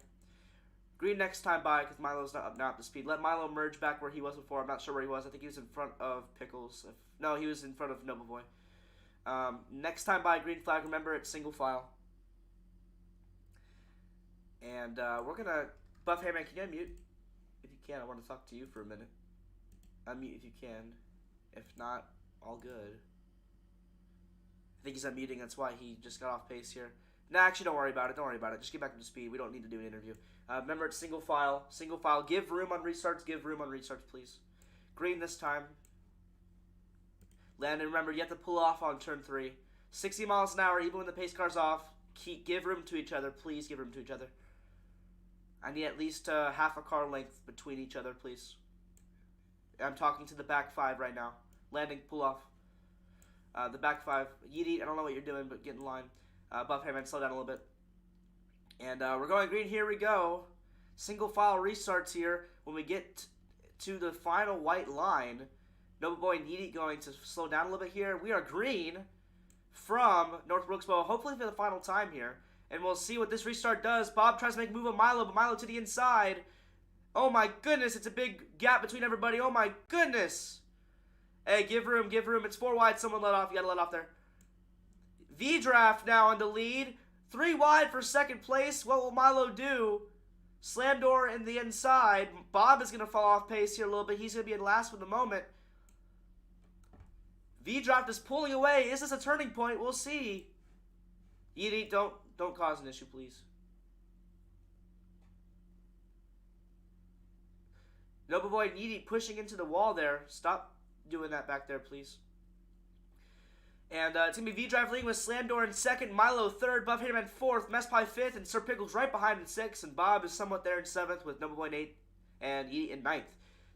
Green next time by because Milo's not up to speed. Let Milo merge back where he was before. I'm not sure where he was. I think he was in front of Pickles. No, he was in front of Noble Boy. Next time by, green flag. Remember, it's single file. And we're going to... Buff Hairman, can you unmute? If you can, I want to talk to you for a minute. Unmute if you can. If not, all good. I think he's unmuting. That's why he just got off pace here. No, actually, don't worry about it. Don't worry about it. Just get back up to speed. We don't need to do an interview. Remember, it's single file. Single file. Give room on restarts. Give room on restarts, please. Green this time. Landon, remember, you have to pull off on turn 3. 60 miles an hour, even when the pace car's off. Give room to each other. Please give room to each other. I need at least half a car length between each other, please. I'm talking to the back 5 right now. Landing, pull off. The back 5. Yeet, I don't know what you're doing, but get in line. Buff Hairman, slow down a little bit. And we're going green. Here we go. Single file restarts here. When we get to the final white line, Noble Boy and Yeet going to slow down a little bit here. We are green from North Wilkesboro, hopefully for the final time here. And we'll see what this restart does. Bob tries to make a move on Milo, but Milo to the inside. Oh my goodness, it's a big gap between everybody. Oh my goodness. Hey, give room, give room. It's 4 wide. Someone let off. You gotta let off there. V-Draft now in the lead. 3 wide for second place. What will Milo do? Slam Door in the inside. Bob is going to fall off pace here a little bit. He's going to be in last for the moment. V-Draft is pulling away. Is this a turning point? We'll see. Edie, don't cause an issue, please. Noble Boy and Edie pushing into the wall there. Stop doing that back there, please. And it's going to be V-Drive leading with Slamdor in second, Milo third, Buff Haterman fourth, Messpie fifth, and Sir Pickles right behind in sixth, and Bob is somewhat there in seventh with Noble Boy in eighth and Edie in ninth.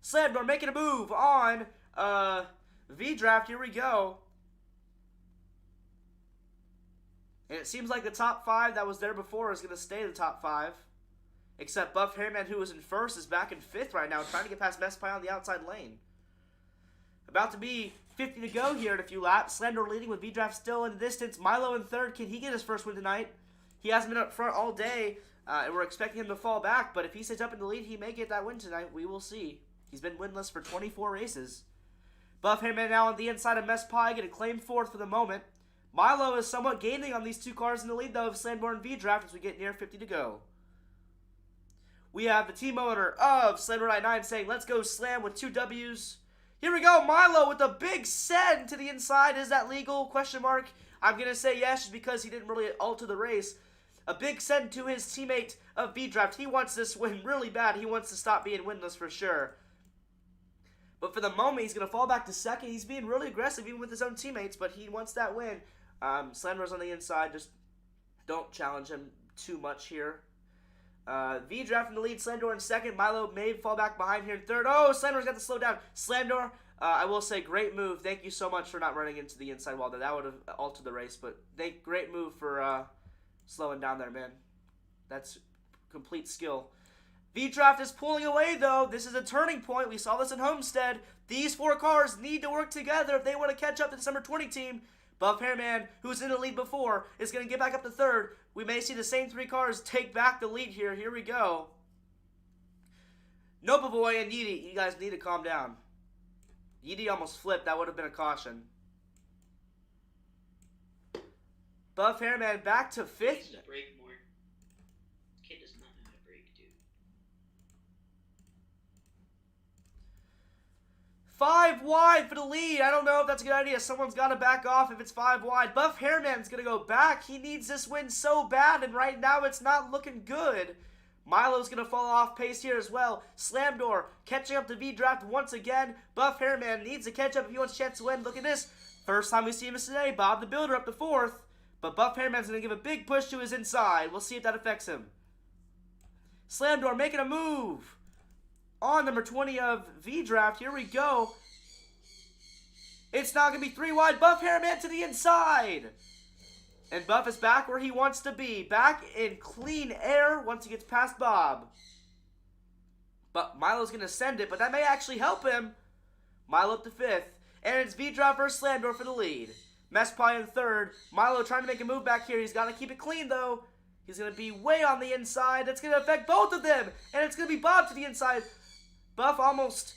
Slamdor making a move on V-Draft. Here we go. And it seems like the top five that was there before is going to stay the top five. Except Buff Hairman, who was in first, is back in fifth right now, trying to get past Messpie on the outside lane. About to be 50 to go here in a few laps. Slender leading with V-Draft still in the distance. Milo in third. Can he get his first win tonight? He hasn't been up front all day, and we're expecting him to fall back. But if he stays up in the lead, he may get that win tonight. We will see. He's been winless for 24 races. Buff Hairman now on the inside of Messpie, getting claimed fourth for the moment. Milo is somewhat gaining on these two cars in the lead, though, of Slamborn and V-Draft as we get near 50 to go. We have the team owner of Slamborn 99 saying, let's go Slam with 2 W's. Here we go, Milo with a big send to the inside. Is that legal? Question mark. I'm going to say yes, just because he didn't really alter the race. A big send to his teammate of V-Draft. He wants this win really bad. He wants to stop being winless for sure. But for the moment, he's going to fall back to second. He's being really aggressive even with his own teammates, but he wants that win. Slambor's on the inside. Just don't challenge him too much here. V-Draft in the lead, Slamdor in second. Milo may fall back behind here in third. Oh, Slamdor's got to slow down. Slamdor, I will say, great move. Thank you so much for not running into the inside wall there. That would have altered the race, but great move for slowing down there, man. That's complete skill. V-Draft is pulling away, though. This is a turning point. We saw this in Homestead. These 4 cars need to work together if they want to catch up to the December 20 team. Buff Hairman, who was in the lead before, is going to get back up to third. We may see the same 3 cars take back the lead here. Here we go. Noble Boy and Yeety, you guys need to calm down. Yeety almost flipped. That would have been a caution. Buff Hairman back to 5th. Needs to brake more. Kid does not know how to brake, dude. 5 wide for the lead. I don't know if that's a good idea. Someone's got to back off if it's 5 wide. Buff Hairman's going to go back. He needs this win so bad, and right now it's not looking good. Milo's going to fall off pace here as well. Slamdor catching up to V-Draft once again. Buff Hairman needs to catch up if he wants a chance to win. Look at this. First time we see him is today. Bob the Builder up to 4th. But Buff Hairman's going to give a big push to his inside. We'll see if that affects him. Slamdor making a move on number 20 of V-Draft. Here we go. It's now going to be 3 wide. Buff Hairman to the inside. And Buff is back where he wants to be. Back in clean air once he gets past Bob. But Milo's going to send it, but that may actually help him. Milo up to 5th. And it's V-Draft versus Slamdor for the lead. Messpie in 3rd. Milo trying to make a move back here. He's got to keep it clean, though. He's going to be way on the inside. That's going to affect both of them. And it's going to be Bob to the inside. Buff almost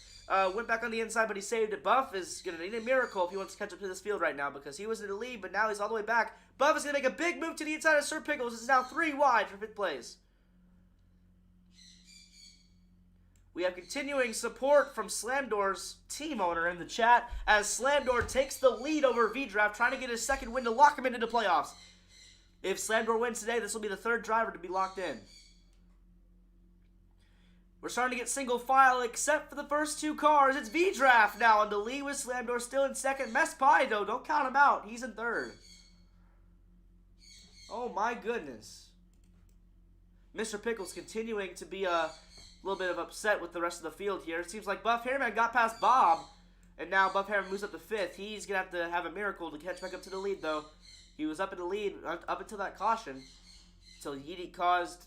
went back on the inside, but he saved it. Buff is going to need a miracle if he wants to catch up to this field right now, because he was in the lead, but now he's all the way back. Buff is going to make a big move to the inside of Sir Pickles. This is now 3 wide for 5th place. We have continuing support from Slamdor's team owner in the chat as Slamdor takes the lead over V-Draft, trying to get his 2nd win to lock him into the playoffs. If Slamdor wins today, this will be the 3rd driver to be locked in. We're starting to get single file except for the first 2 cars. It's V-Draft now in the lead with Slamdor still in 2nd. Messpie, though, don't count him out. He's in 3rd. Oh, my goodness. Mr. Pickles continuing to be a little bit of upset with the rest of the field here. It seems like Buff Hairman got past Bob, and now Buff Hairman moves up to 5th. He's going to have a miracle to catch back up to the lead, though. He was up in the lead up until that caution, until Yeety caused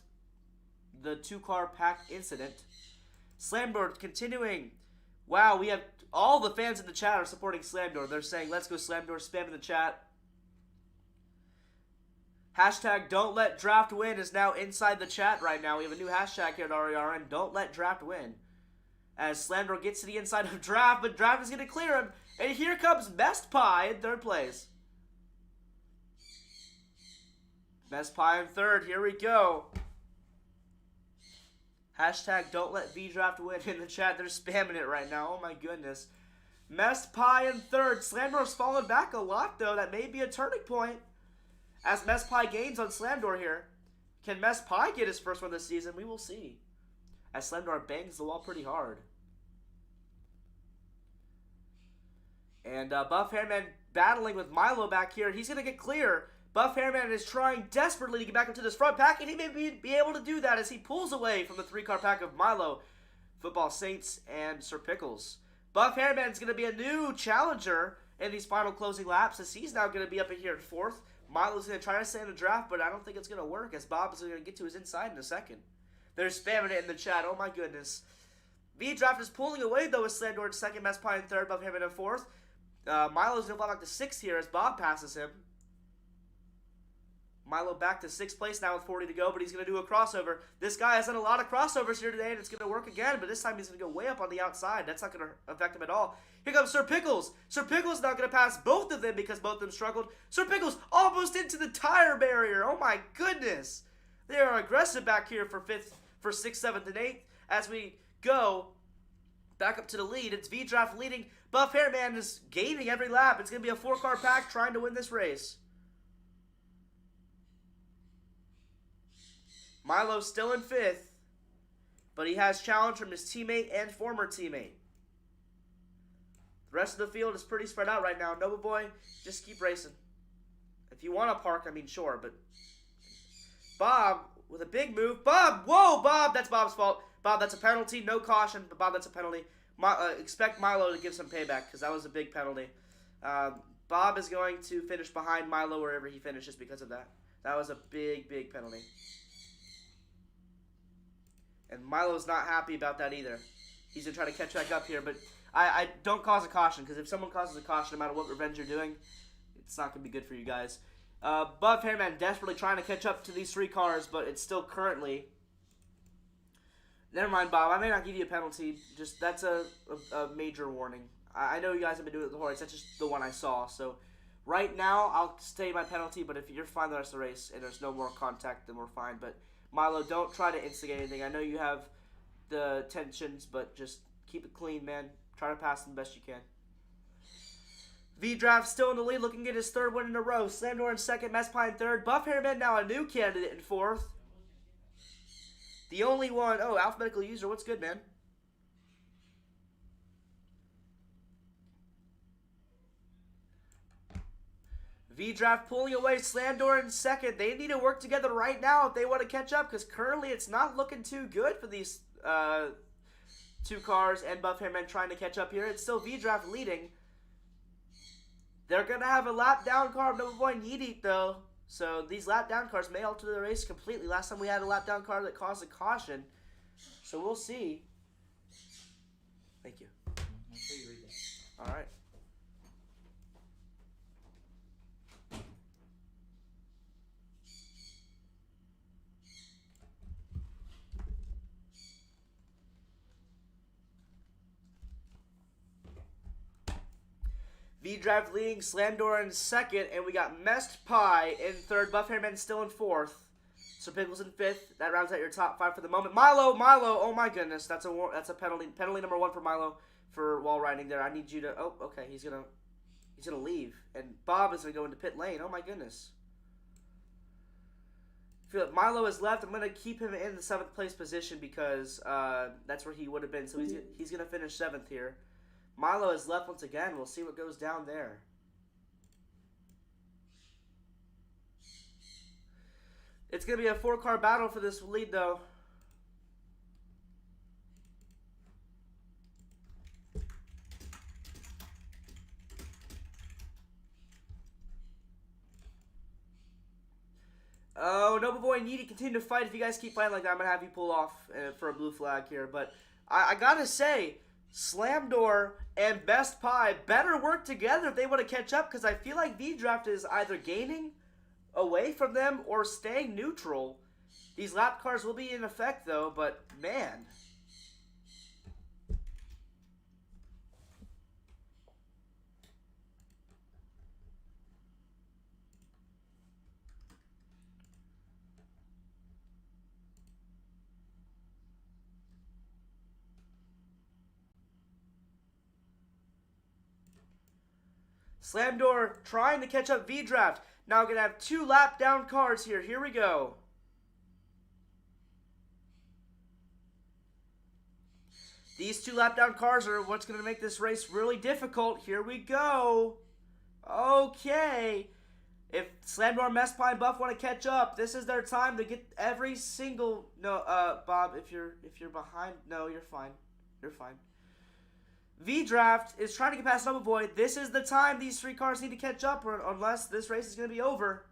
the 2-car pack incident. Slamdor continuing. Wow, we have all the fans in the chat are supporting Slamdor. They're saying, let's go Slamdor, spam in the chat. Hashtag don't let draft win is now inside the chat right now. We have a new hashtag here at RERN. Don't let draft win. As Slamdor gets to the inside of draft, but draft is going to clear him. And here comes Messpie in 3rd place. Messpie in 3rd. Here we go. Hashtag don't let V-Draft win in the chat. They're spamming it right now. Oh my goodness. Messed Pie in third. Slamdor's fallen back a lot, though. That may be a turning point as Messed Pie gains on Slamdor here. Can Messed Pie get his first one this season? We will see. As Slamdor bangs the wall pretty hard. And Buff Hairman battling with Milo back here. He's going to get clear. Buff Hairman is trying desperately to get back into this front pack, and he may be able to do that as he pulls away from the 3-car pack of Milo, Football Saints, and Sir Pickles. Buff Hairman's going to be a new challenger in these final closing laps, as he's now going to be up in here in 4th. Milo's going to try to stay in the draft, but I don't think it's going to work, as Bob is going to get to his inside in a second. They're spamming it in the chat. Oh, my goodness. V-Draft is pulling away, though, with Slandor in 2nd, Mess Pie in 3rd, Buff Hairman in 4th. Milo's going to fall back to 6th here as Bob passes him. Milo back to 6th place now with 40 to go, but he's going to do a crossover. This guy has done a lot of crossovers here today, and it's going to work again, but this time he's going to go way up on the outside. That's not going to affect him at all. Here comes Sir Pickles. Sir Pickles not going to pass both of them because both of them struggled. Sir Pickles almost into the tire barrier. Oh, my goodness. They are aggressive back here for 6th, 7th, and 8th as we go back up to the lead. It's V-Draft leading. Buff Hairman is gaining every lap. It's going to be a 4-car pack trying to win this race. Milo's still in 5th, but he has challenge from his teammate and former teammate. The rest of the field is pretty spread out right now. Nova Boy, just keep racing. If you want to park, I mean, sure, but Bob with a big move. Bob, whoa, Bob, that's Bob's fault. Bob, that's a penalty. No caution, but Bob, that's a penalty. Expect Milo to give some payback because that was a big penalty. Bob is going to finish behind Milo wherever he finishes because of that. That was a big, big penalty. And Milo's not happy about that either. He's going to try to catch back up here, but I don't cause a caution, because if someone causes a caution, no matter what revenge you're doing, it's not going to be good for you guys. Buff Hairman desperately trying to catch up to these 3 cars, but it's still currently... Never mind, Bob. I may not give you a penalty. Just that's a major warning. I know you guys have been doing it the whole race. That's just the one I saw. So right now, I'll stay my penalty, but if you're fine the rest of the race and there's no more contact, then we're fine. But Milo, don't try to instigate anything. I know you have the tensions, but just keep it clean, man. Try to pass them the best you can. V-Draft still in the lead, looking at his 3rd win in a row. Slamdor in 2nd, Mess Pie in 3rd. Buff Hairman now a new candidate in 4th. The only one... Oh, alphabetical user, what's good, man? V-Draft pulling away, Slamdor in 2nd. They need to work together right now if they want to catch up, because currently it's not looking too good for these 2 cars and Buff Hairman trying to catch up here. It's still V-Draft leading. They're going to have a lap down car of Nova Boy Need Eat, though. So these lap down cars may alter the race completely. Last time we had a lap down car that caused a caution. So we'll see. Thank you. Make sure you read that. All right. V-Drive leading, Slamdor in 2nd, and we got Messed Pie in 3rd. Buff Hairman still in 4th. Sir Pickles in 5th. That rounds out your top 5 for the moment. Milo, oh my goodness, that's a penalty. Penalty number 1 for Milo for wall riding there. I need you to. Oh, okay, he's gonna leave, and Bob is gonna go into pit lane. Oh my goodness. Feel like Milo is left. I'm gonna keep him in the 7th place position because that's where he would have been. So he's gonna finish 7th here. Milo is left once again. We'll see what goes down there. It's going to be a 4-car battle for this lead, though. Oh, Nova Boy Needy, continue to fight. If you guys keep fighting like that, I'm going to have you pull off for a blue flag here. But I got to say, Slamdor and Best Pie better work together if they want to catch up, because I feel like V-Draft is either gaining away from them or staying neutral. These lap cars will be in effect, though, but man. Slam Door trying to catch up V-Draft. Now going to have 2 lap down cars here. Here we go. These 2 lap down cars are what's going to make this race really difficult. Here we go. Okay. If Slam Door, Mess Pie, and Buff want to catch up, this is their time to get every single... No, Bob, if you're behind... No, you're fine. You're fine. V-Draft is trying to get past Noble Boy. This is the time these 3 cars need to catch up, or unless this race is going to be over.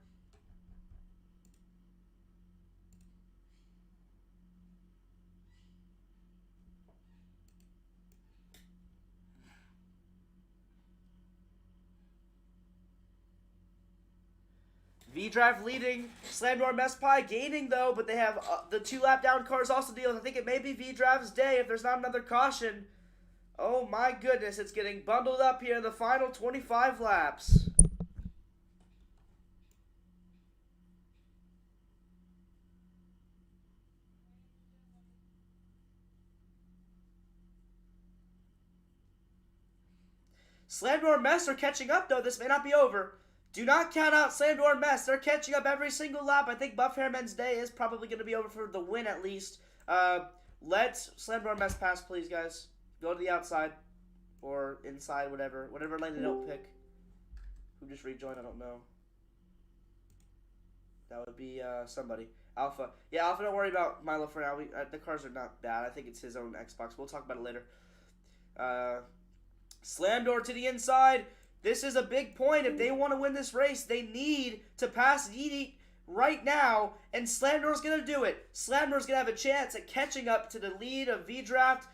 V-Drive leading, Slam Door, Mess Pie gaining though, but they have the 2 lap down cars also dealing. I think it may be V-Drive's day if there's not another caution. Oh my goodness, it's getting bundled up here in the final 25 laps. Slam Door and Mess are catching up though. This may not be over. Do not count out Slam Door and Mess. They're catching up every single lap. I think Buff Hairman's day is probably going to be over for the win at least. Let Slam Door and Mess pass, please, guys. Go to the outside or inside, whatever lane they don't pick. Who just rejoined? I don't know. That would be somebody. Alpha. Yeah, Alpha, don't worry about Milo for now. The cars are not bad. I think it's his own Xbox. We'll talk about it later. Slam Door to the inside. This is a big point. If they want to win this race, they need to pass Didi right now, and Slam Door's going to do it. Slam Door's going to have a chance at catching up to the lead of V-Draft.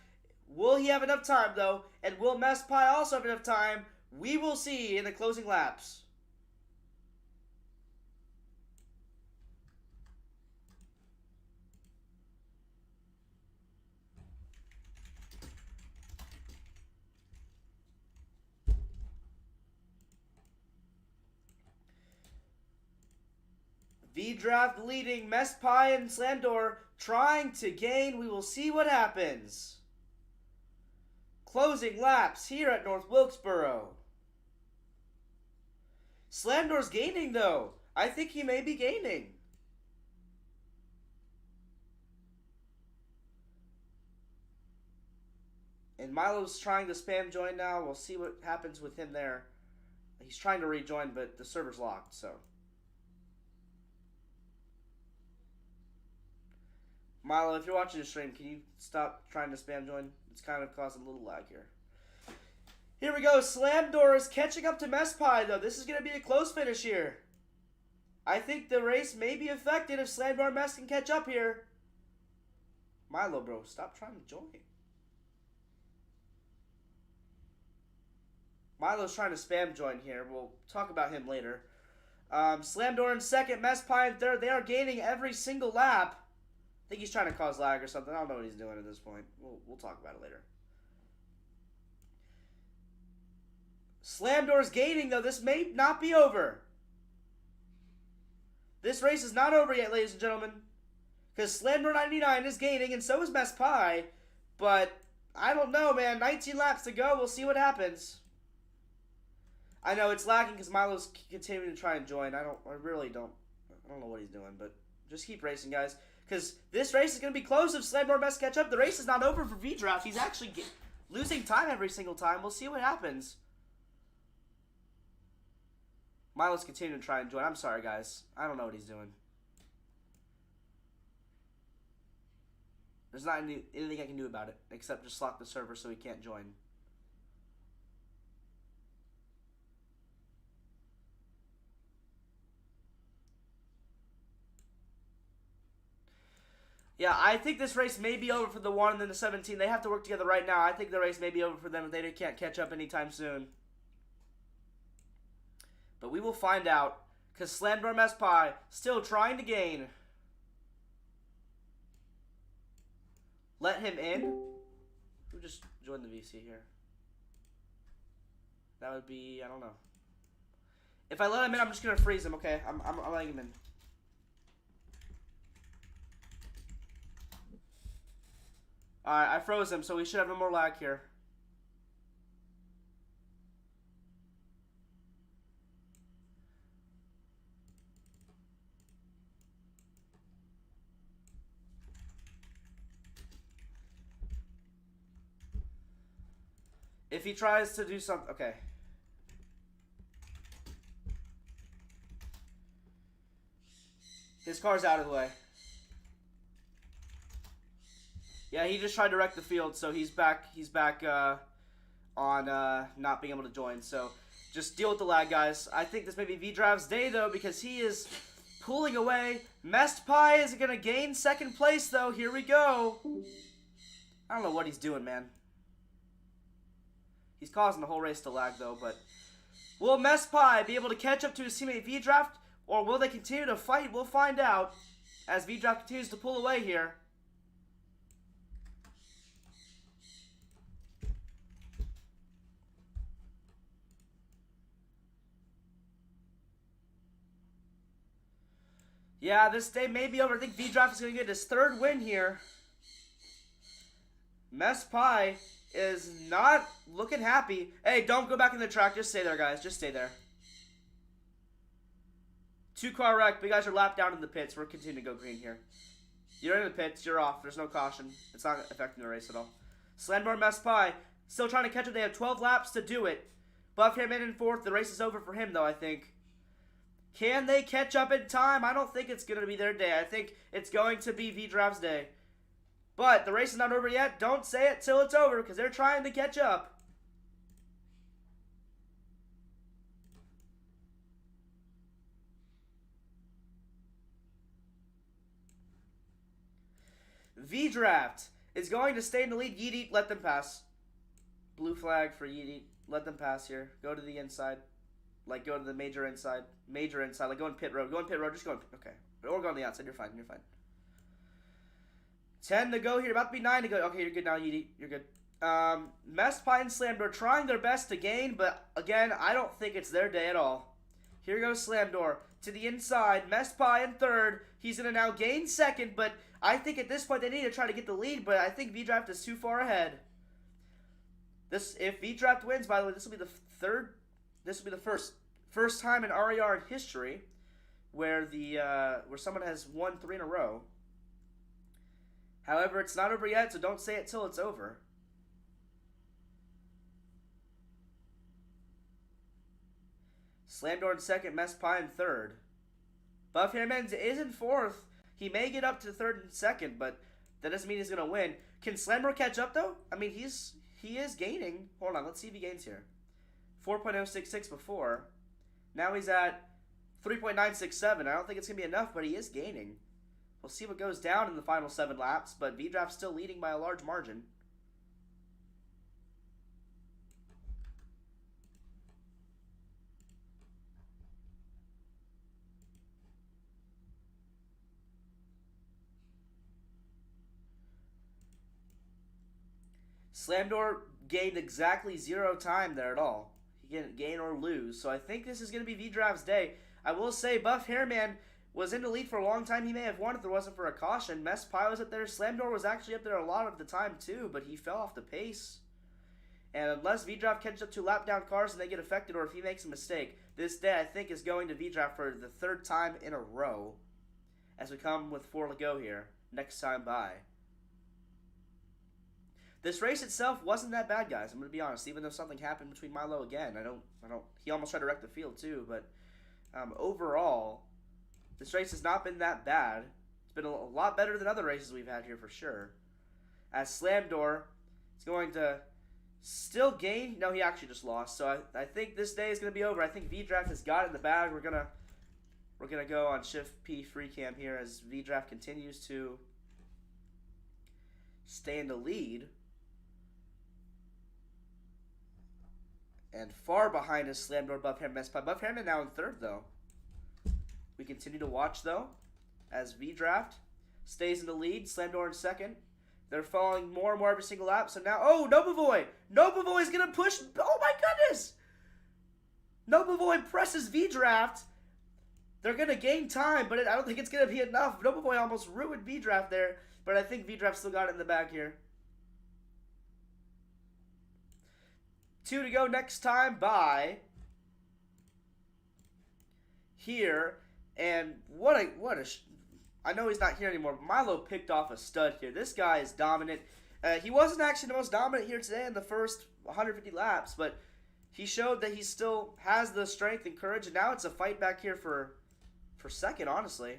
Will he have enough time, though? And will Mess Pie also have enough time? We will see in the closing laps. V-Draft leading, Mess Pie and Slam Door trying to gain. We will see what happens. Closing laps here at North Wilkesboro. Slam Door's gaining though. I think he may be gaining. And Milo's trying to spam join now. We'll see what happens with him there. He's trying to rejoin, but the server's locked, so... Milo, if you're watching the stream, can you stop trying to spam join? It's kind of causing a little lag here. Here we go. Slam Door is catching up to Mess Pie, though. This is going to be a close finish here. I think the race may be affected if Slam Door and Mess can catch up here. Milo, bro, stop trying to join. Milo's trying to spam join here. We'll talk about him later. Slam Door in second, Mess Pie in third. They are gaining every single lap. I think he's trying to cause lag or something. I don't know what he's doing at this point. We'll talk about it later. Slam Door's gaining, though. This may not be over. This race is not over yet, ladies and gentlemen. Because Slam Door 99 is gaining, and so is Mess Pie. But, I don't know, man. 19 laps to go. We'll see what happens. I know it's lagging because Milo's continuing to try and join. I really don't know what he's doing, but just keep racing, guys. Because this race is going to be close if Slam Door Mess catch up. The race is not over for V-Draft. He's actually losing time every single time. We'll see what happens. Milo's continuing to try and join. I'm sorry, guys. I don't know what he's doing. There's not anything I can do about it except just lock the server so he can't join. Yeah, I think this race may be over for the 1 and then the 17. They have to work together right now. I think the race may be over for them if they can't catch up anytime soon. But we will find out, because Slam Door Mess Pie still trying to gain. Let him in. Who just joined the VC here? That would be, I don't know. If I let him in, I'm just going to freeze him, okay? I'm letting him in. Alright, I froze him, so we should have no more lag here. If he tries to do something, okay. His car's out of the way. Yeah, he just tried to wreck the field, so he's back on not being able to join. So just deal with the lag, guys. I think this may be V-Drive's day, though, because he is pulling away. Messed Pie is going to gain second place, though. Here we go. I don't know what he's doing, man. He's causing the whole race to lag, though, but will Messed Pie be able to catch up to his teammate V-Draft, or will they continue to fight? We'll find out as V-Draft continues to pull away here. Yeah, this day may be over. I think V-Draft is going to get his third win here. Mess Pie is not looking happy. Hey, don't go back in the track. Just stay there, guys. Just stay there. 2-car wreck. But you guys are lapped down in the pits. We're continuing to go green here. You're in the pits. You're off. There's no caution. It's not affecting the race at all. Slambar Mess Pie still trying to catch up. They have 12 laps to do it. Buff him in fourth. The race is over for him, though, I think. Can they catch up in time? I don't think it's going to be their day. I think it's going to be V-Drive's day. But the race is not over yet. Don't say it till it's over because they're trying to catch up. V-Draft is going to stay in the lead. Yeet, let them pass. Blue flag for Yeet. Let them pass here. Go to the inside. Like, go to the major inside. Major inside. Like, go in pit road. Go in pit road. Just go in. Okay. Or go on the outside. You're fine. You're fine. 10 to go here. About to be 9 to go. Okay, you're good now, Yeet. You're good. Mess Pie and Slamdor trying their best to gain, but, again, I don't think it's their day at all. Here goes Slamdor to the inside. Mess Pie in third. He's going to now gain second, but I think at this point they need to try to get the lead, but I think V-Draft is too far ahead. If V-Draft wins, by the way, this will be the third... This will be the first time in RERN history where where someone has won 3 in a row. However, it's not over yet, so don't say it till it's over. Slamdor in second, Mess Pie in third. Buff Hammond is in fourth. He may get up to third and second, but that doesn't mean he's gonna win. Can Slamdor catch up though? I mean, he is gaining. Hold on, let's see if he gains here. 4.066 before. Now he's at 3.967. I don't think it's going to be enough, but he is gaining. We'll see what goes down in the final 7 laps, but V-Draft's still leading by a large margin. Slamdor gained exactly 0 time there at all. He didn't gain or lose, so I think this is going to be V-Drive's day. I will say Buff Hairman was in the lead for a long time. He may have won if there wasn't for a caution. Mess Pie was up there. Slamdor was actually up there a lot of the time too, but he fell off the pace. And unless V-Draft catches up to lap down cars and they get affected, or if he makes a mistake, this day I think is going to V-Draft for the 3rd time in a row as we come with 4 to go here. Next time by. This race itself wasn't that bad, guys. I'm going to be honest. Even though something happened between Milo again, he almost tried to wreck the field too, but overall, this race has not been that bad. It's been a lot better than other races we've had here for sure. As Slamdor is going to still gain. No, he actually just lost. So I think this day is going to be over. I think V-Draft has got it in the bag. We're gonna go on Shift P free cam here as V-Draft continues to stay in the lead. And far behind is Slamdor, Buff Hairman, Mess Pie. Buff Hairman now in 3rd, though. We continue to watch, though, as V-Draft stays in the lead. Slamdor in 2nd. They're falling more and more every single lap. So now, oh, Nobuvoy! Nobuvoy is going to push. Oh, my goodness! Nobuvoy presses V-Draft. They're going to gain time, but I don't think it's going to be enough. Nobuvoy almost ruined V-Draft there, but I think V-Draft still got it in the bag here. 2 to go next time by here. And what a I know he's not here anymore, but Milo picked off a stud here. This guy is dominant. He wasn't actually the most dominant here today in the first 150 laps, but he showed that he still has the strength and courage, and now it's a fight back here for second, honestly.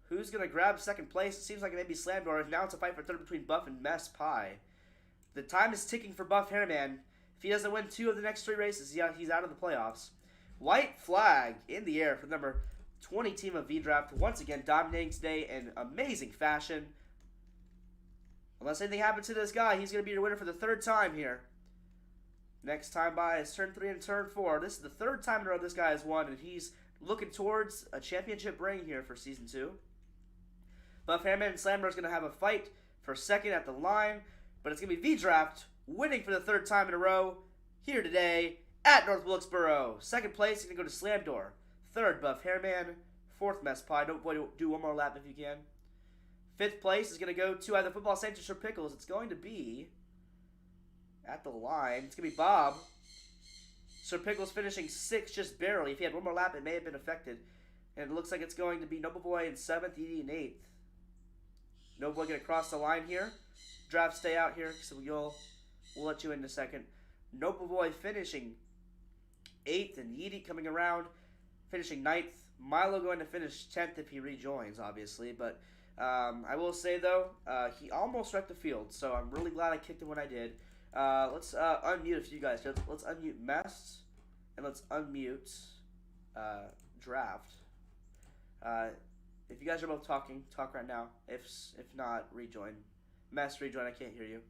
Who's going to grab second place? It seems like it may be Slamdor. Now it's a fight for third between Buff and Mess Pie. The time is ticking for Buff Hairman. If he doesn't win 2 of the next 3 races, he's out of the playoffs. White flag in the air for the number 20 team of V-Draft. Once again, dominating today in amazing fashion. Unless anything happens to this guy, he's going to be your winner for the 3rd time here. Next time by is turn 3 and turn 4. This is the 3rd time in a row this guy has won, and he's looking towards a championship ring here for Season 2. Buff Hairman and Slammer is going to have a fight for second at the line, but it's going to be V-Draft winning for the 3rd time in a row here today at North Wilkesboro. Second place is going to go to Slamdor. 3rd, Buff Hairman. 4th, Mess Pie. Don't do one more lap if you can. 5th place is going to go to either Football Saints or Sir Pickles. It's going to be at the line. It's going to be Bob. Sir Pickles finishing 6th just barely. If he had one more lap, it may have been affected. And it looks like it's going to be Noble Boy in 7th, Edie in 8th. Noble Boy going to cross the line here. Draft stay out here, so we'll let you in a second. Noble Boy finishing 8th, and Edie coming around, finishing 9th. Milo going to finish 10th if he rejoins, obviously. But I will say, though, he almost wrecked the field, so I'm really glad I kicked him when I did. Let's unmute a few guys. Let's unmute Mess, and let's unmute Draft. If you guys are both talking, talk right now. If not, rejoin. Mess, rejoin. I can't hear you.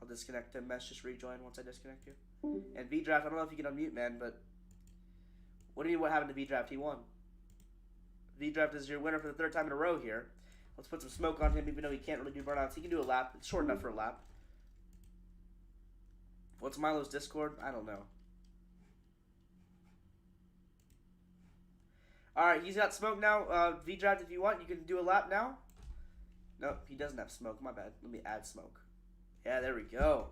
I'll disconnect him. Mess, just rejoin once I disconnect you. And V-Draft, I don't know if you can unmute, man, but what do you mean what happened to V-Draft? He won. V-Draft is your winner for the 3rd time in a row here. Let's put some smoke on him, even though he can't really do burnouts. He can do a lap. It's short enough for a lap. What's Milo's Discord? I don't know. Alright, he's got smoke now. V-Draft, if you want, you can do a lap now. Nope, he doesn't have smoke. My bad. Let me add smoke. Yeah, there we go.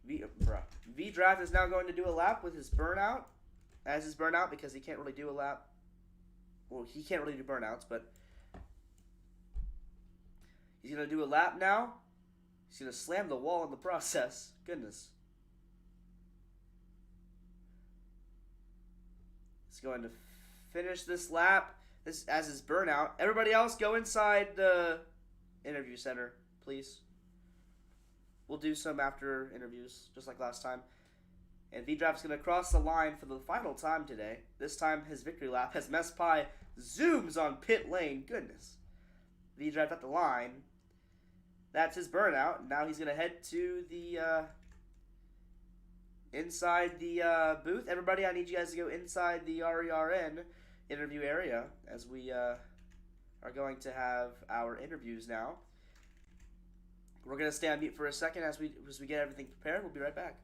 V-Draft is now going to do a lap with his burnout. As his burnout, because he can't really do a lap. Well, he can't really do burnouts, but he's going to do a lap now. He's going to slam the wall in the process. Goodness. He's going to finish this lap as his burnout. Everybody else go inside the interview center, please. We'll do some after interviews, just like last time. And V-Draft's going to cross the line for the final time today. This time, his victory lap as Mess Pie zooms on pit lane. Goodness. V-Draft at the line. That's his burnout. Now he's going to head to the inside the booth. Everybody, I need you guys to go inside the RERN interview area as we are going to have our interviews now. We're going to stay on mute for a second as we get everything prepared. We'll be right back.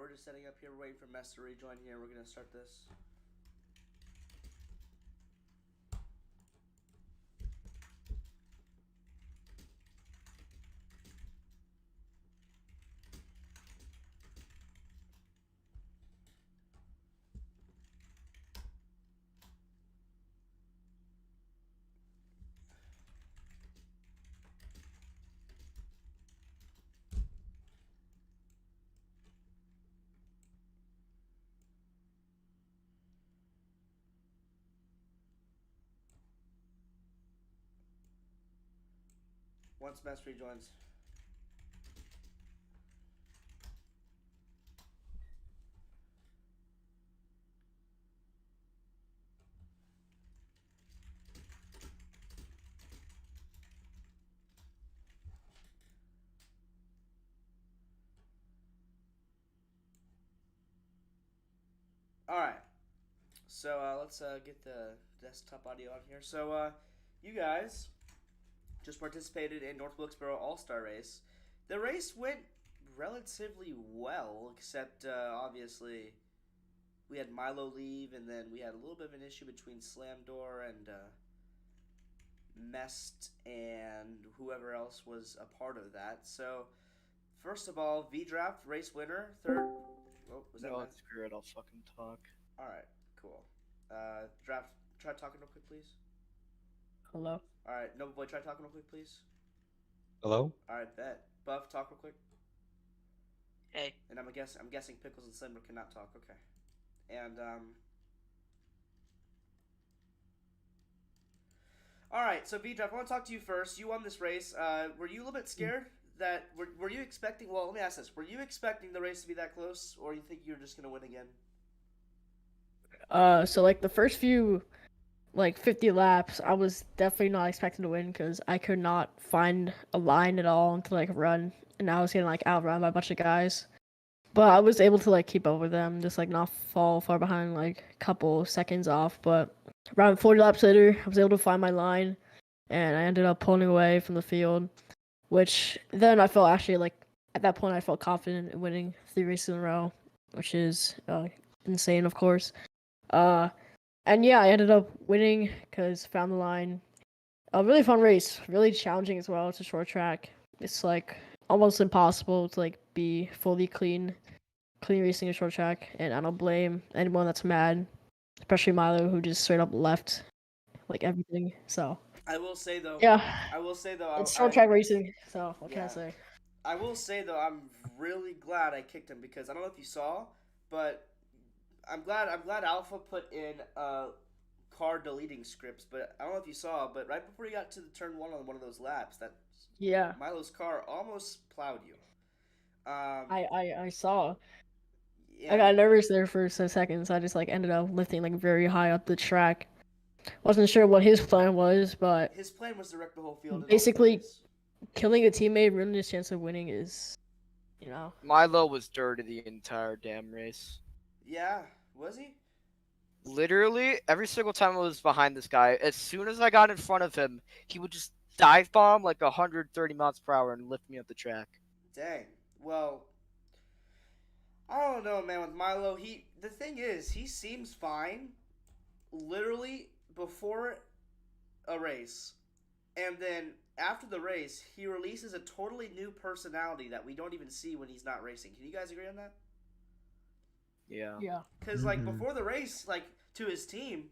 we're just setting up here. We're waiting for Mess to rejoin here. We're gonna start this. Once Mess rejoins. Alright. So let's get the desktop audio on here. So you guys just participated in North Wilkesboro All-Star Race. The race went relatively well, except obviously we had Milo leave, and then we had a little bit of an issue between Slamdor and Mest and whoever else was a part of that. So first of all, V-Draft race winner, third. Oh, was that No, Mest? screw it. I'll fucking talk. All right, cool. Draft, try talking real quick, please. Hello? All right, Nova Boy, try talking real quick, please. Hello? All right, bet. Buff, talk real quick. Hey. And I'm guessing Pickles and Slimmer cannot talk. Okay. And all right, so V-Draft, I want to talk to you first. You won this race. Were you a little bit scared that were you expecting? Well, let me ask this: were you expecting the race to be that close, or you think you're just gonna win again? So like the first few, like 50 laps, I was definitely not expecting to win because I could not find a line at all to like run, and I was getting like outrun by a bunch of guys. But I was able to like keep up with them, just like not fall far behind, like a couple seconds off. But around 40 laps later, I was able to find my line, and I ended up pulling away from the field, which then I felt actually like at that point I felt confident in winning 3 races in a row, which is insane, of course. And yeah, I ended up winning because found the line. A really fun race, really challenging as well. It's a short track. It's like almost impossible to like be fully clean racing a short track, and I don't blame anyone that's mad, especially Milo who just straight up left like everything. So I will say though. yeah, I will say though. it's short track racing. So what can I Yeah. say? I will say though, I'm really glad I kicked him because I don't know if you saw, but I'm glad Alpha put in car deleting scripts. But I don't know if you saw, but right before you got to the turn one on one of those laps, that Yeah, Milo's car almost plowed you. I saw. Yeah, I got nervous there for some seconds. I just like ended up lifting like very high up the track. Wasn't sure what his plan was, but his plan was to wreck the whole field. basically killing a teammate, ruining his chance of winning is, you know. Milo was dirty the entire damn race. Yeah, was he? Literally, every single time I was behind this guy, as soon as I got in front of him, he would just dive bomb like 130 miles per hour and lift me up the track. Dang. Well, I don't know, man. With Milo, the thing is, he seems fine. Literally before a race, and then after the race, he releases a totally new personality that we don't even see when he's not racing. Can you guys agree on that? Yeah. Yeah. Because like before the race, like to his team,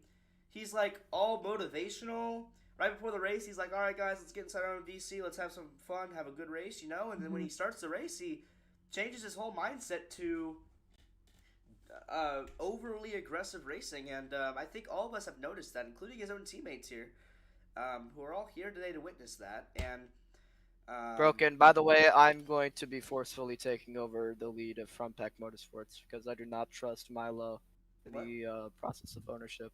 he's like all motivational. Right before the race, he's like, "All right, guys, let's get inside our VC. Let's have some fun, have a good race, you know." And then when he starts the race, he changes his whole mindset to overly aggressive racing. And I think all of us have noticed that, including his own teammates here, who are all here today to witness that. And Broken. By the way, I'm going to be forcefully taking over the lead of Front Pack Motorsports because I do not trust Milo in the process of ownership.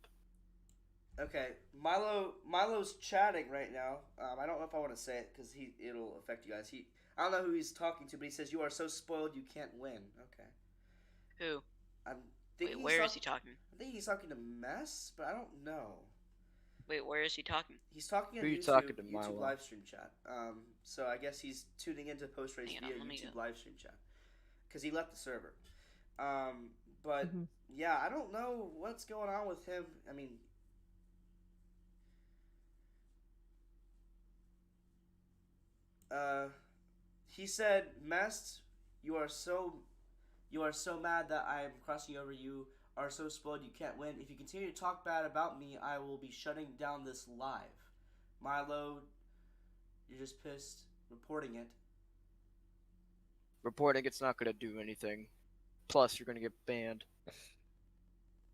Okay, Milo's chatting right now. I don't know if I want to say it because it'll affect you guys. I don't know who he's talking to, but he says you are so spoiled you can't win. Okay. Who? Wait, where is he talking? I think he's talking to Mess, but I don't know. Wait, where is he talking? He's talking on Who you YouTube, talking to, YouTube Milo? live stream chat. So I guess he's tuning into post race Hang on, via let me YouTube go. live stream chat because he left the server. But Mhm. yeah, I don't know what's going on with him. I mean, uh, he said, "Mest, you are so mad that I am crossing over. You are so spoiled you can't win. If you continue to talk bad about me, I will be shutting down this live. Milo, you're just pissed reporting it. Reporting it's not gonna do anything. Plus, you're gonna get banned.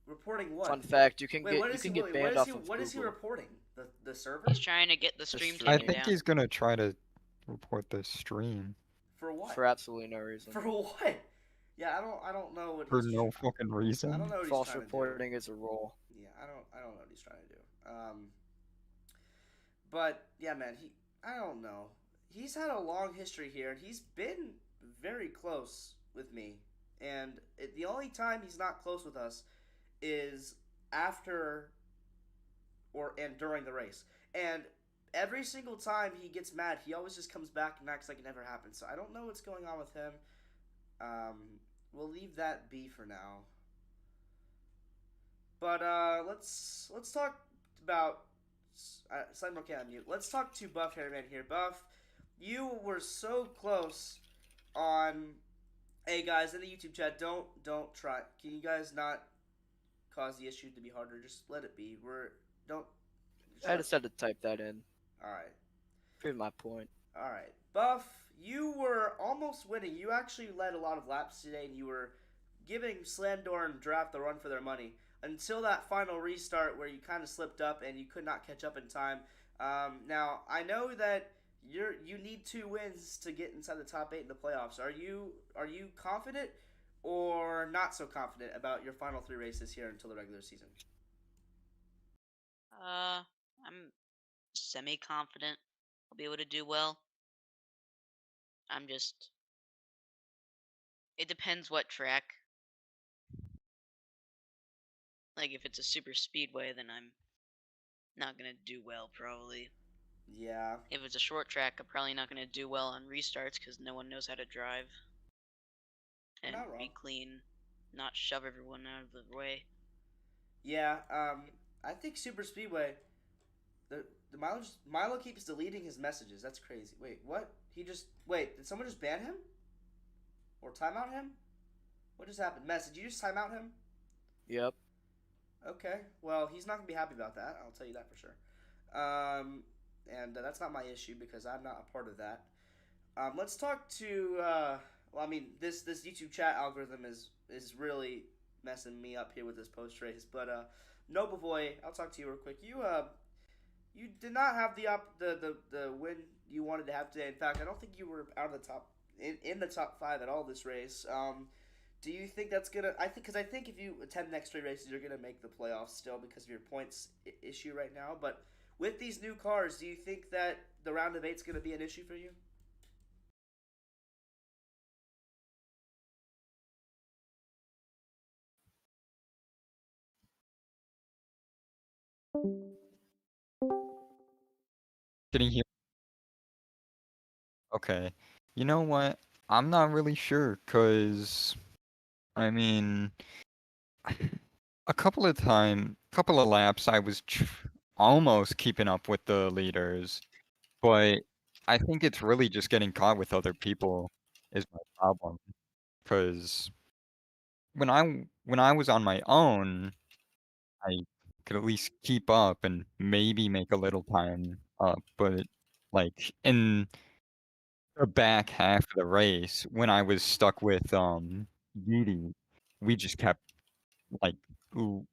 Reporting what? Fun fact: you can Wait, get banned off of what is he Google. reporting? The server? He's trying to get the stream stream. I taken think down. he's gonna try to report the stream For what? For absolutely no reason. For what? Yeah, I don't know what for he's no fucking reason. I don't know what False he's trying reporting to do. is a rule. Yeah, I don't know what he's trying to do. But yeah, man, I don't know. He's had a long history here, and he's been very close with me. And the only time he's not close with us is after or and during the race. And every single time he gets mad, he always just comes back and acts like it never happened. So I don't know what's going on with him. We'll leave that be for now. But let's talk about Simon can't unmute. Let's talk to Buff Hairman here. Buff, you were so close on. Hey guys, in the YouTube chat, don't try. Can you guys not cause the issue to be harder? Just let it be. Don't. I just had to type that in. All right. Prove my point. All right, Buff, you were almost winning. You actually led a lot of laps today, and you were giving Slandor and Draft the run for their money until that final restart where you kind of slipped up and you could not catch up in time. Now I know that you need 2 wins to get inside the top 8 in the playoffs. Are you confident or not so confident about your final 3 races here until the regular season? I'm semi-confident I'll be able to do well. I'm just. It depends what track. Like, if it's a super speedway, then I'm not gonna do well, probably. Yeah. If it's a short track, I'm probably not gonna do well on restarts because no one knows how to drive. And Not wrong. be clean, not shove everyone out of the way. Yeah. I think super speedway. The Milo keeps deleting his messages. That's crazy. Wait, what? Did someone just ban him? Or timeout him? What just happened? Mess, did you just timeout him? Yep. Okay. Well, he's not gonna be happy about that. I'll tell you that for sure. And that's not my issue because I'm not a part of that. Let's talk to. Well, I mean, this YouTube chat algorithm is really messing me up here with this post race. But Noble Boy, I'll talk to you real quick. You did not have the win you wanted to have today. In fact, I don't think you were out of the top in the top 5 at all this race. Do you think that's gonna? I think if you attend the next 3 races, you're gonna make the playoffs still because of your points issue right now. But with these new cars, do you think that the round of 8 is gonna be an issue for you? Can you hear? Okay. You know what? I'm not really sure, cause I mean, a couple of laps, I was almost keeping up with the leaders, but I think it's really just getting caught with other people is my problem. Cause when I was on my own, I could at least keep up and maybe make a little time up, but like in the back half of the race, when I was stuck with Yeety, we just kept like l-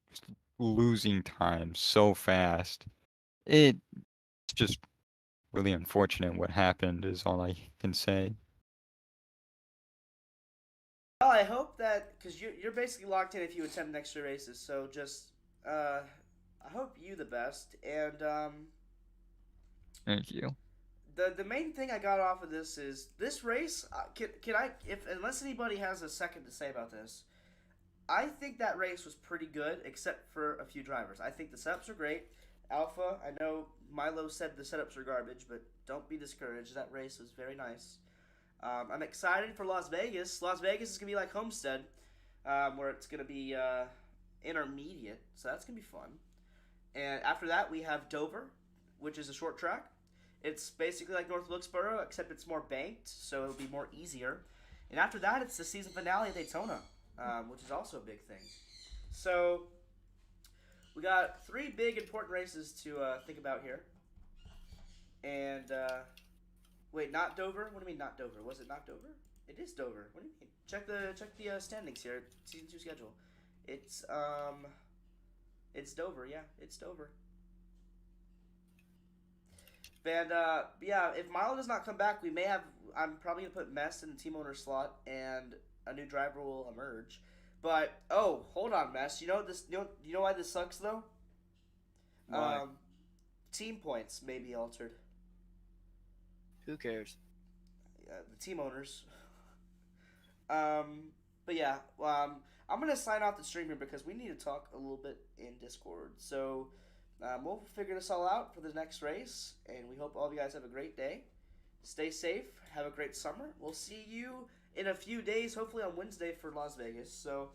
losing time so fast. It's just really unfortunate what happened is all I can say. Well, I hope that because you're basically locked in if you attend the next 3 races. So just I hope you the best. And Thank you. the main thing I got off of this is this race. Can I if unless anybody has a second to say about this, I think that race was pretty good except for a few drivers. I think the setups are great. Alpha, I know Milo said the setups are garbage, but don't be discouraged. That race was very nice. I'm excited for Las Vegas. Las Vegas is gonna be like Homestead. where it's going to be intermediate, so that's going to be fun. And after that, we have Dover, which is a short track. It's basically like North Wilkesboro, except it's more banked, so it'll be more easier. And after that, it's the season finale at Daytona, which is also a big thing. So we got 3 big important races to think about here. And wait, not Dover? What do you mean not Dover? Was it not Dover? It is Dover. What do you mean? Check the standings here. Season 2 schedule. It's Dover. Yeah, it's Dover. And yeah, if Milo does not come back, we may have. I'm probably gonna put Mess in the team owner slot, and a new driver will emerge. But hold on, Mess. You know this. You know why this sucks though? Why? Team points may be altered. Who cares? The team owners. But yeah, I'm gonna sign off the stream here because we need to talk a little bit in Discord. So we'll figure this all out for the next race, and we hope all of you guys have a great day. Stay safe. Have a great summer. We'll see you in a few days, hopefully on Wednesday for Las Vegas. So